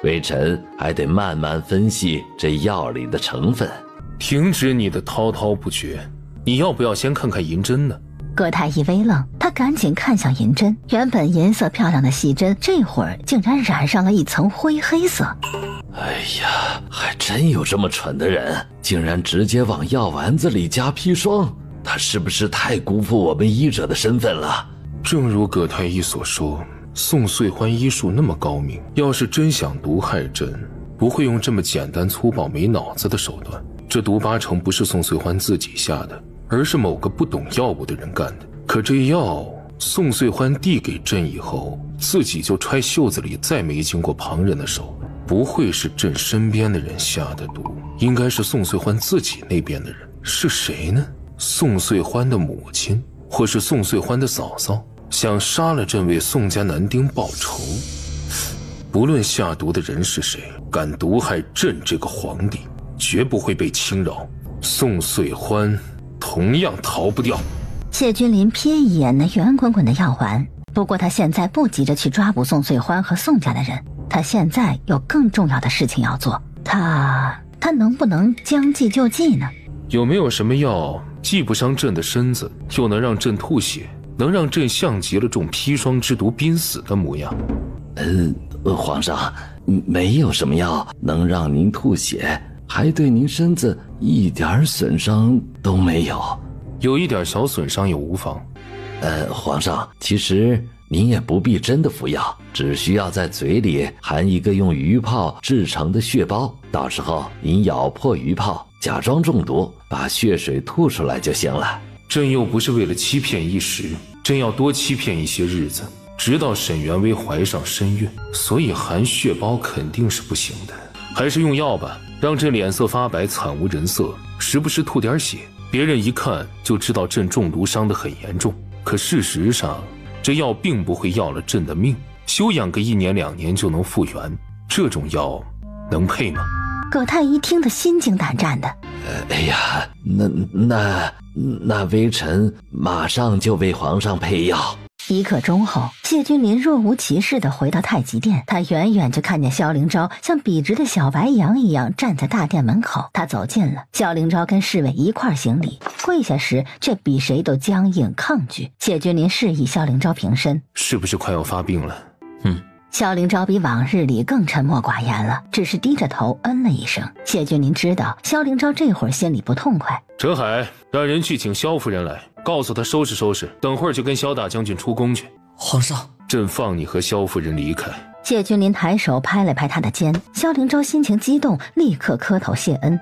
微臣还得慢慢分析这药里的成分。停止你的滔滔不绝，你要不要先看看银针呢？葛太医微愣，他赶紧看向银针，原本银色漂亮的细针，这会儿竟然染上了一层灰黑色。哎呀，还真有这么蠢的人，竟然直接往药丸子里加砒霜，他是不是太辜负我们医者的身份了？正如葛太医所说，宋穗欢医术那么高明，要是真想毒害朕，不会用这么简单粗暴没脑子的手段。这毒8成不是宋穗欢自己下的，而是某个不懂药物的人干的。可这药宋穗欢递给朕以后，自己就揣袖子里，再没经过旁人的手，不会是朕身边的人下的毒，应该是宋穗欢自己那边的人。是谁呢？宋穗欢的母亲，或是宋穗欢的嫂嫂，想杀了朕为宋家男丁报仇。不论下毒的人是谁，敢毒害朕这个皇帝，绝不会被轻饶。宋穗欢同样逃不掉。谢君临瞥一眼那圆滚滚的药丸，不过他现在不急着去抓捕宋穗欢和宋家的人，他现在有更重要的事情要做。他他能不能将计就计呢？有没有什么药既不伤朕的身子，又能让朕吐血，能让朕像极了中砒霜之毒濒死的模样？皇上，没有什么药能让您吐血，还对您身子一点损伤都没有。有一点小损伤也无妨。皇上，其实您也不必真的服药，只需要在嘴里含一个用鱼泡制成的血包，到时候您咬破鱼泡，假装中毒，把血水吐出来就行了。朕又不是为了欺骗一时，朕要多欺骗一些日子，直到沈元威怀上身孕，所以含血包肯定是不行的。还是用药吧，让朕脸色发白，惨无人色，时不时吐点血，别人一看就知道朕中毒伤得很严重。可事实上，这药并不会要了朕的命，休养个1年2年就能复原，这种药能配吗？葛太医听得心惊胆战的。哎呀，那微臣马上就为皇上配药。1刻钟后，谢君临若无其事地回到太极殿。他远远就看见萧灵昭像笔直的小白羊一样站在大殿门口。他走近了，萧灵昭跟侍卫一块行礼，跪下时却比谁都僵硬抗拒。谢君临示意萧灵昭平身。是不是快要发病了？萧灵昭比往日里更沉默寡言了，只是低着头嗯了一声。谢君临知道萧灵昭这会儿心里不痛快。陈海，让人去请萧夫人来，告诉她收拾收拾，等会儿就跟萧大将军出宫去。皇上，朕放你和萧夫人离开。谢君临抬手拍了拍他的肩，萧灵昭心情激动，立刻磕头谢恩。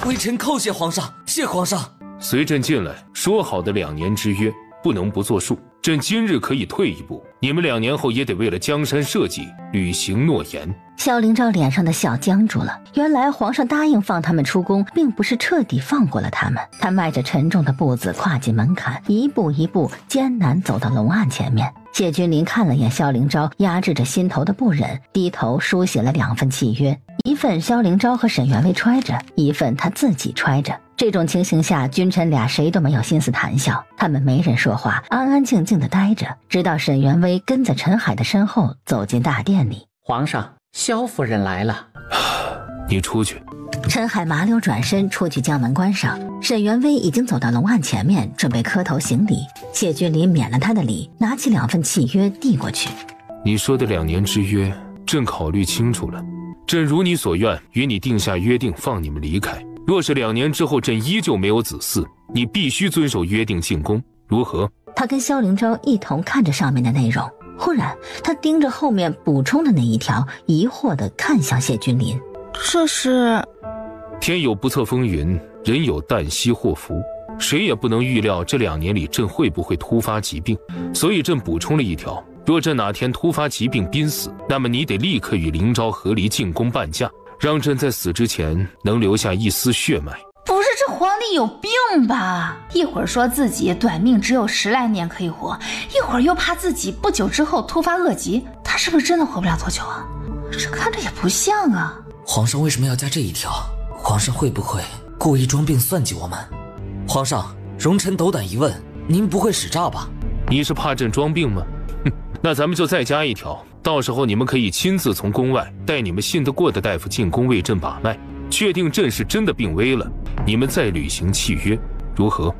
微臣叩谢皇上，谢皇上。随朕进来，说好的2年之约不能不作数。朕今日可以退一步，你们2年后也得为了江山社稷履行诺言。萧灵昭脸上的笑僵住了，原来皇上答应放他们出宫，并不是彻底放过了他们。他迈着沉重的步子跨进门槛，一步一步艰难走到龙案前面。谢君临看了眼萧灵昭压制着心头的不忍，低头书写了2份契约，一份萧灵昭和沈元威揣着，一份他自己揣着。这种情形下，君臣俩谁都没有心思谈笑，他们没人说话，安安静静地待着，直到沈元威跟在陈海的身后走进大殿里。皇上，萧夫人来了。你出去。陈海麻溜转身出去将门关上。沈元威已经走到龙案前面，准备磕头行礼。谢君临免了他的礼，拿起2份契约递过去。你说的2年之约，朕考虑清楚了，朕如你所愿，与你定下约定，放你们离开。若是2年之后朕依旧没有子嗣，你必须遵守约定进宫，如何？他跟萧灵昭一同看着上面的内容，忽然他盯着后面补充的那一条，疑惑地看向谢君临。这是天有不测风云，人有旦夕祸福，谁也不能预料这2年里朕会不会突发疾病，所以朕补充了一条，若朕哪天突发疾病濒死，那么你得立刻与灵昭和离进宫伴驾，让朕在死之前能留下一丝血脉。不是这皇帝有病吧？一会儿说自己短命只有10来年可以活，一会儿又怕自己不久之后突发恶疾，他是不是真的活不了多久啊？这看着也不像啊。皇上为什么要加这一条？皇上会不会故意装病算计我们？皇上，容臣斗胆一问，您不会使诈吧？你是怕朕装病吗？那咱们就再加一条，到时候你们可以亲自从宫外带你们信得过的大夫进宫为朕把脉，确定朕是真的病危了，你们再履行契约，如何？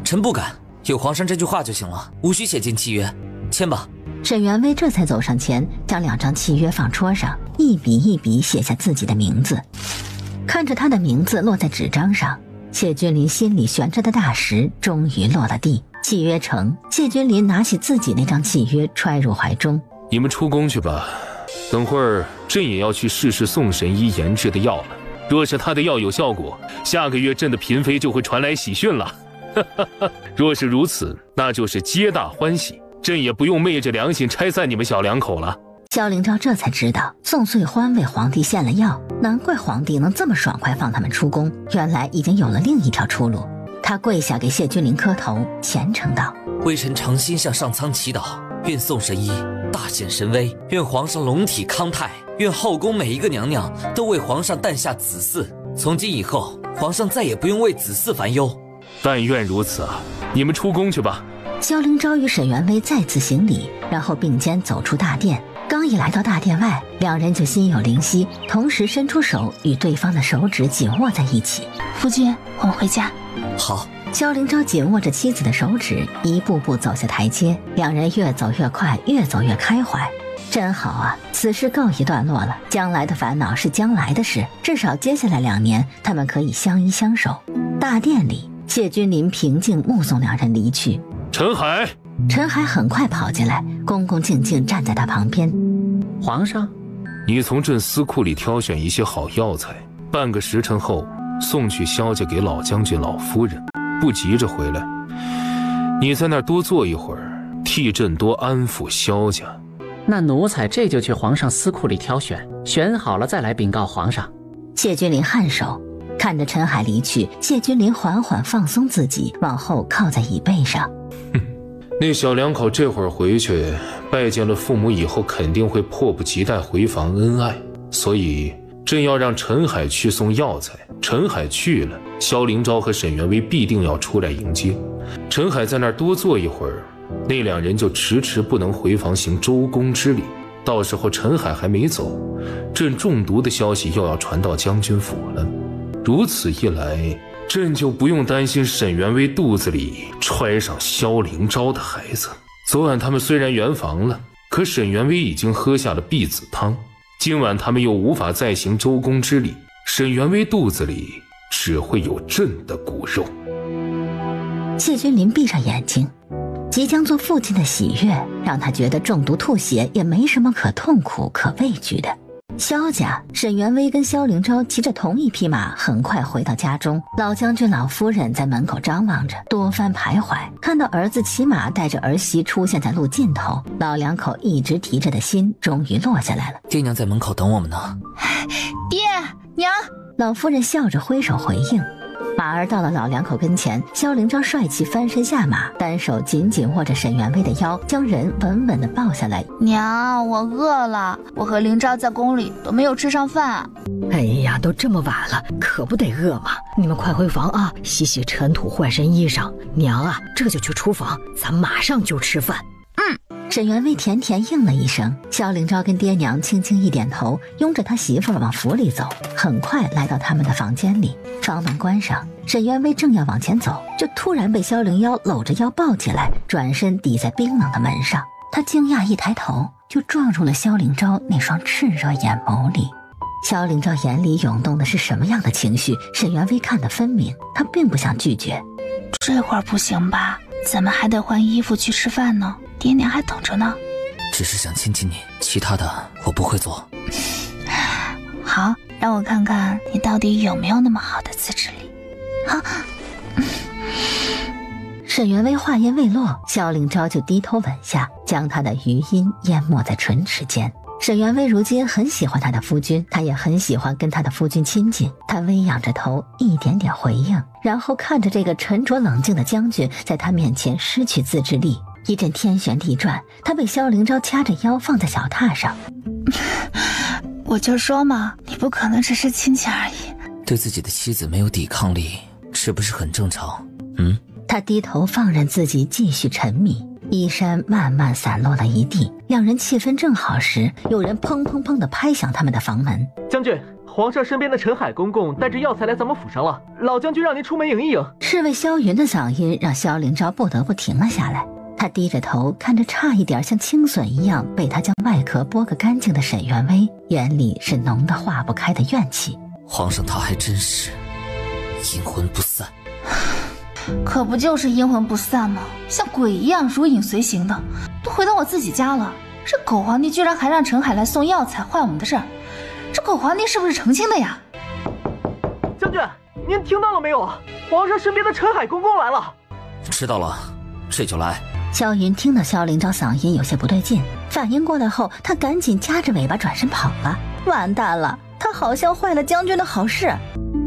臣不敢，有皇上这句话就行了，无需写进契约，签吧。沈元威这才走上前，将2张契约放桌上，一笔一笔写下自己的名字。看着他的名字落在纸张上，谢君临心里悬着的大石终于落了地。契约成，谢君临拿起自己那张契约揣入怀中。你们出宫去吧，等会儿朕也要去试试宋神医研制的药了。若是他的药有效果，下个月朕的嫔妃就会传来喜讯了。若是如此，那就是皆大欢喜，朕也不用昧着良心拆散你们小两口了。萧灵昭这才知道宋穗欢为皇帝献了药，难怪皇帝能这么爽快放他们出宫，原来已经有了另一条出路。他跪下给谢君临磕头，虔诚道：微臣诚心向上苍祈祷，愿宋神医大显神威，愿皇上龙体康泰，愿后宫每一个娘娘都为皇上诞下子嗣，从今以后皇上再也不用为子嗣烦忧。但愿如此啊！你们出宫去吧。萧灵昭与沈元威再次行礼，然后并肩走出大殿。刚一来到大殿外，两人就心有灵犀，同时伸出手与对方的手指紧握在一起。夫君，我们回家。好。萧凌昭紧握着妻子的手指，一步步走下台阶，两人越走越快，越走越开怀。真好啊，此事告一段落了，将来的烦恼是将来的事，至少接下来2年，他们可以相依相守。大殿里，谢君临平静目送两人离去。陈海，陈海很快跑进来，恭恭敬敬站在他旁边。皇上，你从朕司库里挑选一些好药材，半个时辰后送去萧家给老将军、老夫人，不急着回来。你在那儿多坐一会儿，替朕多安抚萧家。那奴才这就去皇上司库里挑选，选好了再来禀告皇上。谢君临颔首，看着陈海离去，谢君临缓缓放松自己，往后靠在椅背上。那小两口这会儿回去拜见了父母以后，肯定会迫不及待回房恩爱，所以朕要让陈海去送药材。陈海去了，萧凌昭和沈元威必定要出来迎接。陈海在那儿多坐一会儿，那两人就迟迟不能回房行周公之礼。到时候陈海还没走，朕中毒的消息又要传到将军府了。如此一来，朕就不用担心沈元威肚子里揣上萧凌昭的孩子。昨晚他们虽然圆房了，可沈元威已经喝下了避子汤，今晚他们又无法再行周公之礼，沈元威肚子里只会有朕的骨肉。谢君临闭上眼睛，即将做父亲的喜悦让他觉得中毒吐血也没什么可痛苦可畏惧的。萧家，沈元威跟萧凌昭骑着同一匹马，很快回到家中。老将军、老夫人在门口张望着，多番徘徊。看到儿子骑马带着儿媳出现在路尽头，老两口一直提着的心终于落下来了。爹娘在门口等我们呢。爹娘，老夫人笑着挥手回应。马儿到了老两口跟前，萧凌昭帅气翻身下马，单手紧紧握着沈元威的腰，将人稳稳地抱下来。娘，我饿了，我和凌昭在宫里都没有吃上饭。哎呀，都这么晚了，可不得饿吗？你们快回房啊，洗洗尘土，换身衣裳。娘啊，这就去厨房，咱马上就吃饭。沈元威甜甜应了一声，萧凌昭跟爹娘轻轻一点头，拥着他媳妇儿往府里走。很快来到他们的房间里，房门关上，沈元威正要往前走，就突然被萧凌昭搂着腰抱起来，转身抵在冰冷的门上。他惊讶一抬头，就撞入了萧凌昭那双炽热眼眸里。萧凌昭眼里涌动的是什么样的情绪，沈元威看得分明，他并不想拒绝。这会儿不行吧？咱们还得换衣服去吃饭呢，爹娘还等着呢。只是想亲近你，其他的我不会做。好，让我看看你到底有没有那么好的自制力。好。沈元威话音未落，萧凌昭就低头吻下，将他的余音淹没在唇齿间。沈元威如今很喜欢他的夫君，他也很喜欢跟他的夫君亲近。他微仰着头，一点点回应，然后看着这个沉着冷静的将军在他面前失去自制力。一阵天旋地转，他被萧凌昭掐着腰放在小榻上。我就说嘛，你不可能只是亲亲而已。对自己的妻子没有抵抗力，是不是很正常？他低头放任自己继续沉迷，衣衫慢慢散落了一地。两人气氛正好时，有人砰砰砰地拍响他们的房门。将军，皇上身边的陈海公公带着药材来咱们府上了，老将军让您出门迎一迎。侍卫萧云的嗓音让萧凌昭不得不停了下来。他低着头看着差一点像青笋一样被他将外壳剥个干净的沈元威，眼里是浓得化不开的怨气。皇上他还真是阴魂不散。可不就是阴魂不散吗？像鬼一样如影随形的，都回到我自己家了。这狗皇帝居然还让陈海来送药材，坏我们的事儿。这狗皇帝是不是成亲的呀？将军，您听到了没有？皇上身边的陈海公公来了。知道了，这就来。萧云听到萧凌昭嗓音有些不对劲，反应过来后，他赶紧夹着尾巴转身跑了。完蛋了，他好像坏了将军的好事。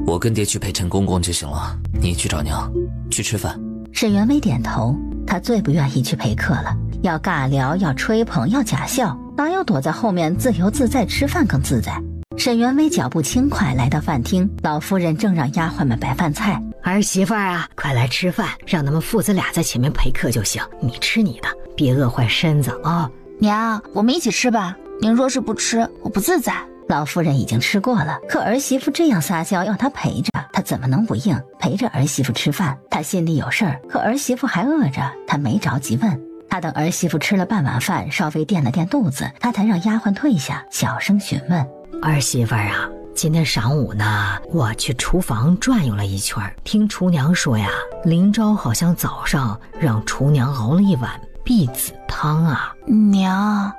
我跟爹去陪陈公公就行了，你去找娘，去吃饭。沈元威点头，他最不愿意去陪客了，要尬聊，要吹捧，要假笑，哪有躲在后面自由自在吃饭更自在？沈元威脚步轻快来到饭厅，老夫人正让丫鬟们摆饭菜。儿媳妇儿啊，快来吃饭，让他们父子俩在前面陪客就行，你吃你的，别饿坏身子哦。娘，我们一起吃吧。您若是不吃，我不自在。老夫人已经吃过了，可儿媳妇这样撒娇要她陪着，她怎么能不应？陪着儿媳妇吃饭，她心里有事儿，可儿媳妇还饿着，她没着急问。她等儿媳妇吃了半碗饭，稍微垫了垫肚子，她才让丫鬟退下，小声询问：“儿媳妇儿啊，今天晌午呢，我去厨房转悠了一圈，听厨娘说呀，林昭好像早上让厨娘熬了一碗碧子汤啊。”娘，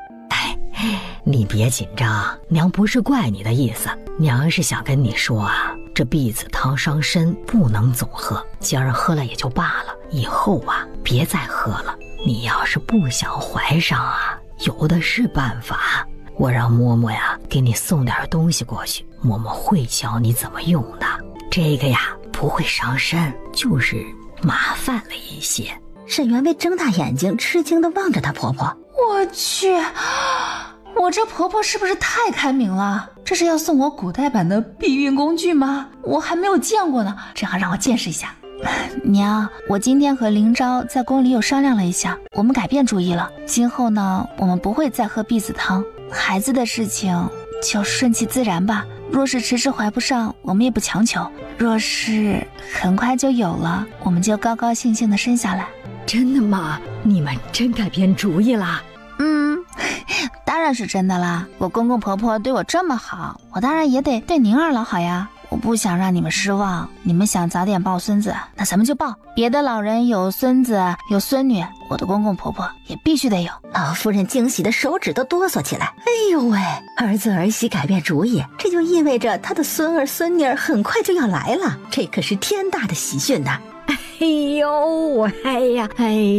你别紧张，娘不是怪你的意思，娘是想跟你说啊，这碧子汤伤身，不能总喝，今儿喝了也就罢了，以后啊别再喝了。你要是不想怀上啊，有的是办法，我让嬷嬷呀给你送点东西过去，嬷嬷会教你怎么用的。这个呀不会伤身，就是麻烦了一些。沈元薇睁大眼睛，吃惊地望着她婆婆。我去，我这婆婆是不是太开明了？这是要送我古代版的避孕工具吗？我还没有见过呢，这样让我见识一下。娘，我今天和林昭在宫里有商量了一下，我们改变主意了。今后呢，我们不会再喝碧子汤，孩子的事情就顺其自然吧。若是迟迟怀不上，我们也不强求；若是很快就有了，我们就高高兴兴地生下来。真的吗？你们真改变主意啦？当然是真的啦！我公公婆婆对我这么好，我当然也得对您二老好呀。我不想让你们失望，你们想早点抱孙子，那咱们就抱。别的老人有孙子有孙女，我的公公婆婆也必须得有。老夫人惊喜的手指都哆嗦起来。哎呦喂，儿子儿媳改变主意，这就意味着她的孙儿孙女儿很快就要来了，这可是天大的喜讯呐！哎呦，哎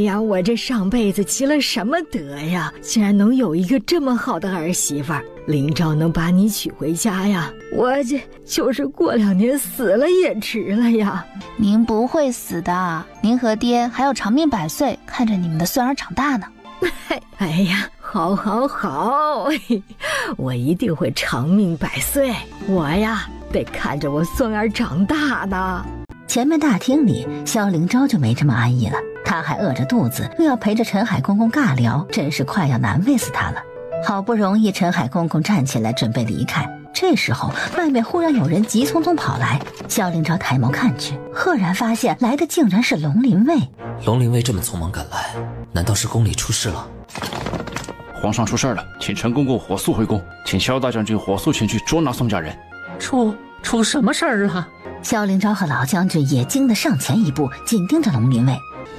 呀，我这上辈子积了什么德呀，竟然能有一个这么好的儿媳妇儿。林昭能把你娶回家呀，我这就是过2年死了也值了呀。您不会死的，您和爹还要长命百岁，看着你们的孙儿长大呢。哎呀，好，我一定会长命百岁，我呀得看着我孙儿长大的。前面大厅里，萧凌昭就没这么安逸了，他还饿着肚子，又要陪着陈海公公尬聊，真是快要难为死他了。好不容易陈海公公站起来准备离开，这时候外面忽然有人急匆匆跑来，萧凌昭抬眸看去，赫然发现来的竟然是龙临卫。龙临卫这么匆忙赶来，难道是宫里出事了？皇上出事了，请陈公公火速回宫，请萧大将军火速前去捉拿宋家人。出什么事儿了？萧凌昭和老将军也惊得上前一步，紧盯着龙临卫。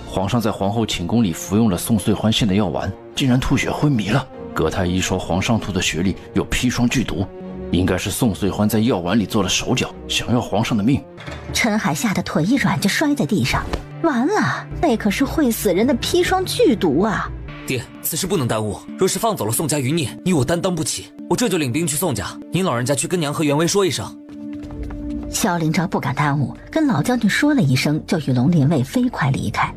皇上在皇后寝宫里服用了宋穗欢献的药丸，竟然吐血昏迷了。葛太医说皇上吐的血里有砒霜剧毒，应该是宋穗欢在药丸里做了手脚，想要皇上的命。陈海吓得腿一软就摔在地上，完了，那可是会死人的砒霜剧毒啊！爹，此事不能耽误，若是放走了宋家余孽，你我担当不起。我这就领兵去宋家，您老人家去跟娘和袁维说一声。萧凌昭不敢耽误，跟老将军说了一声，就与龙临卫飞快离开。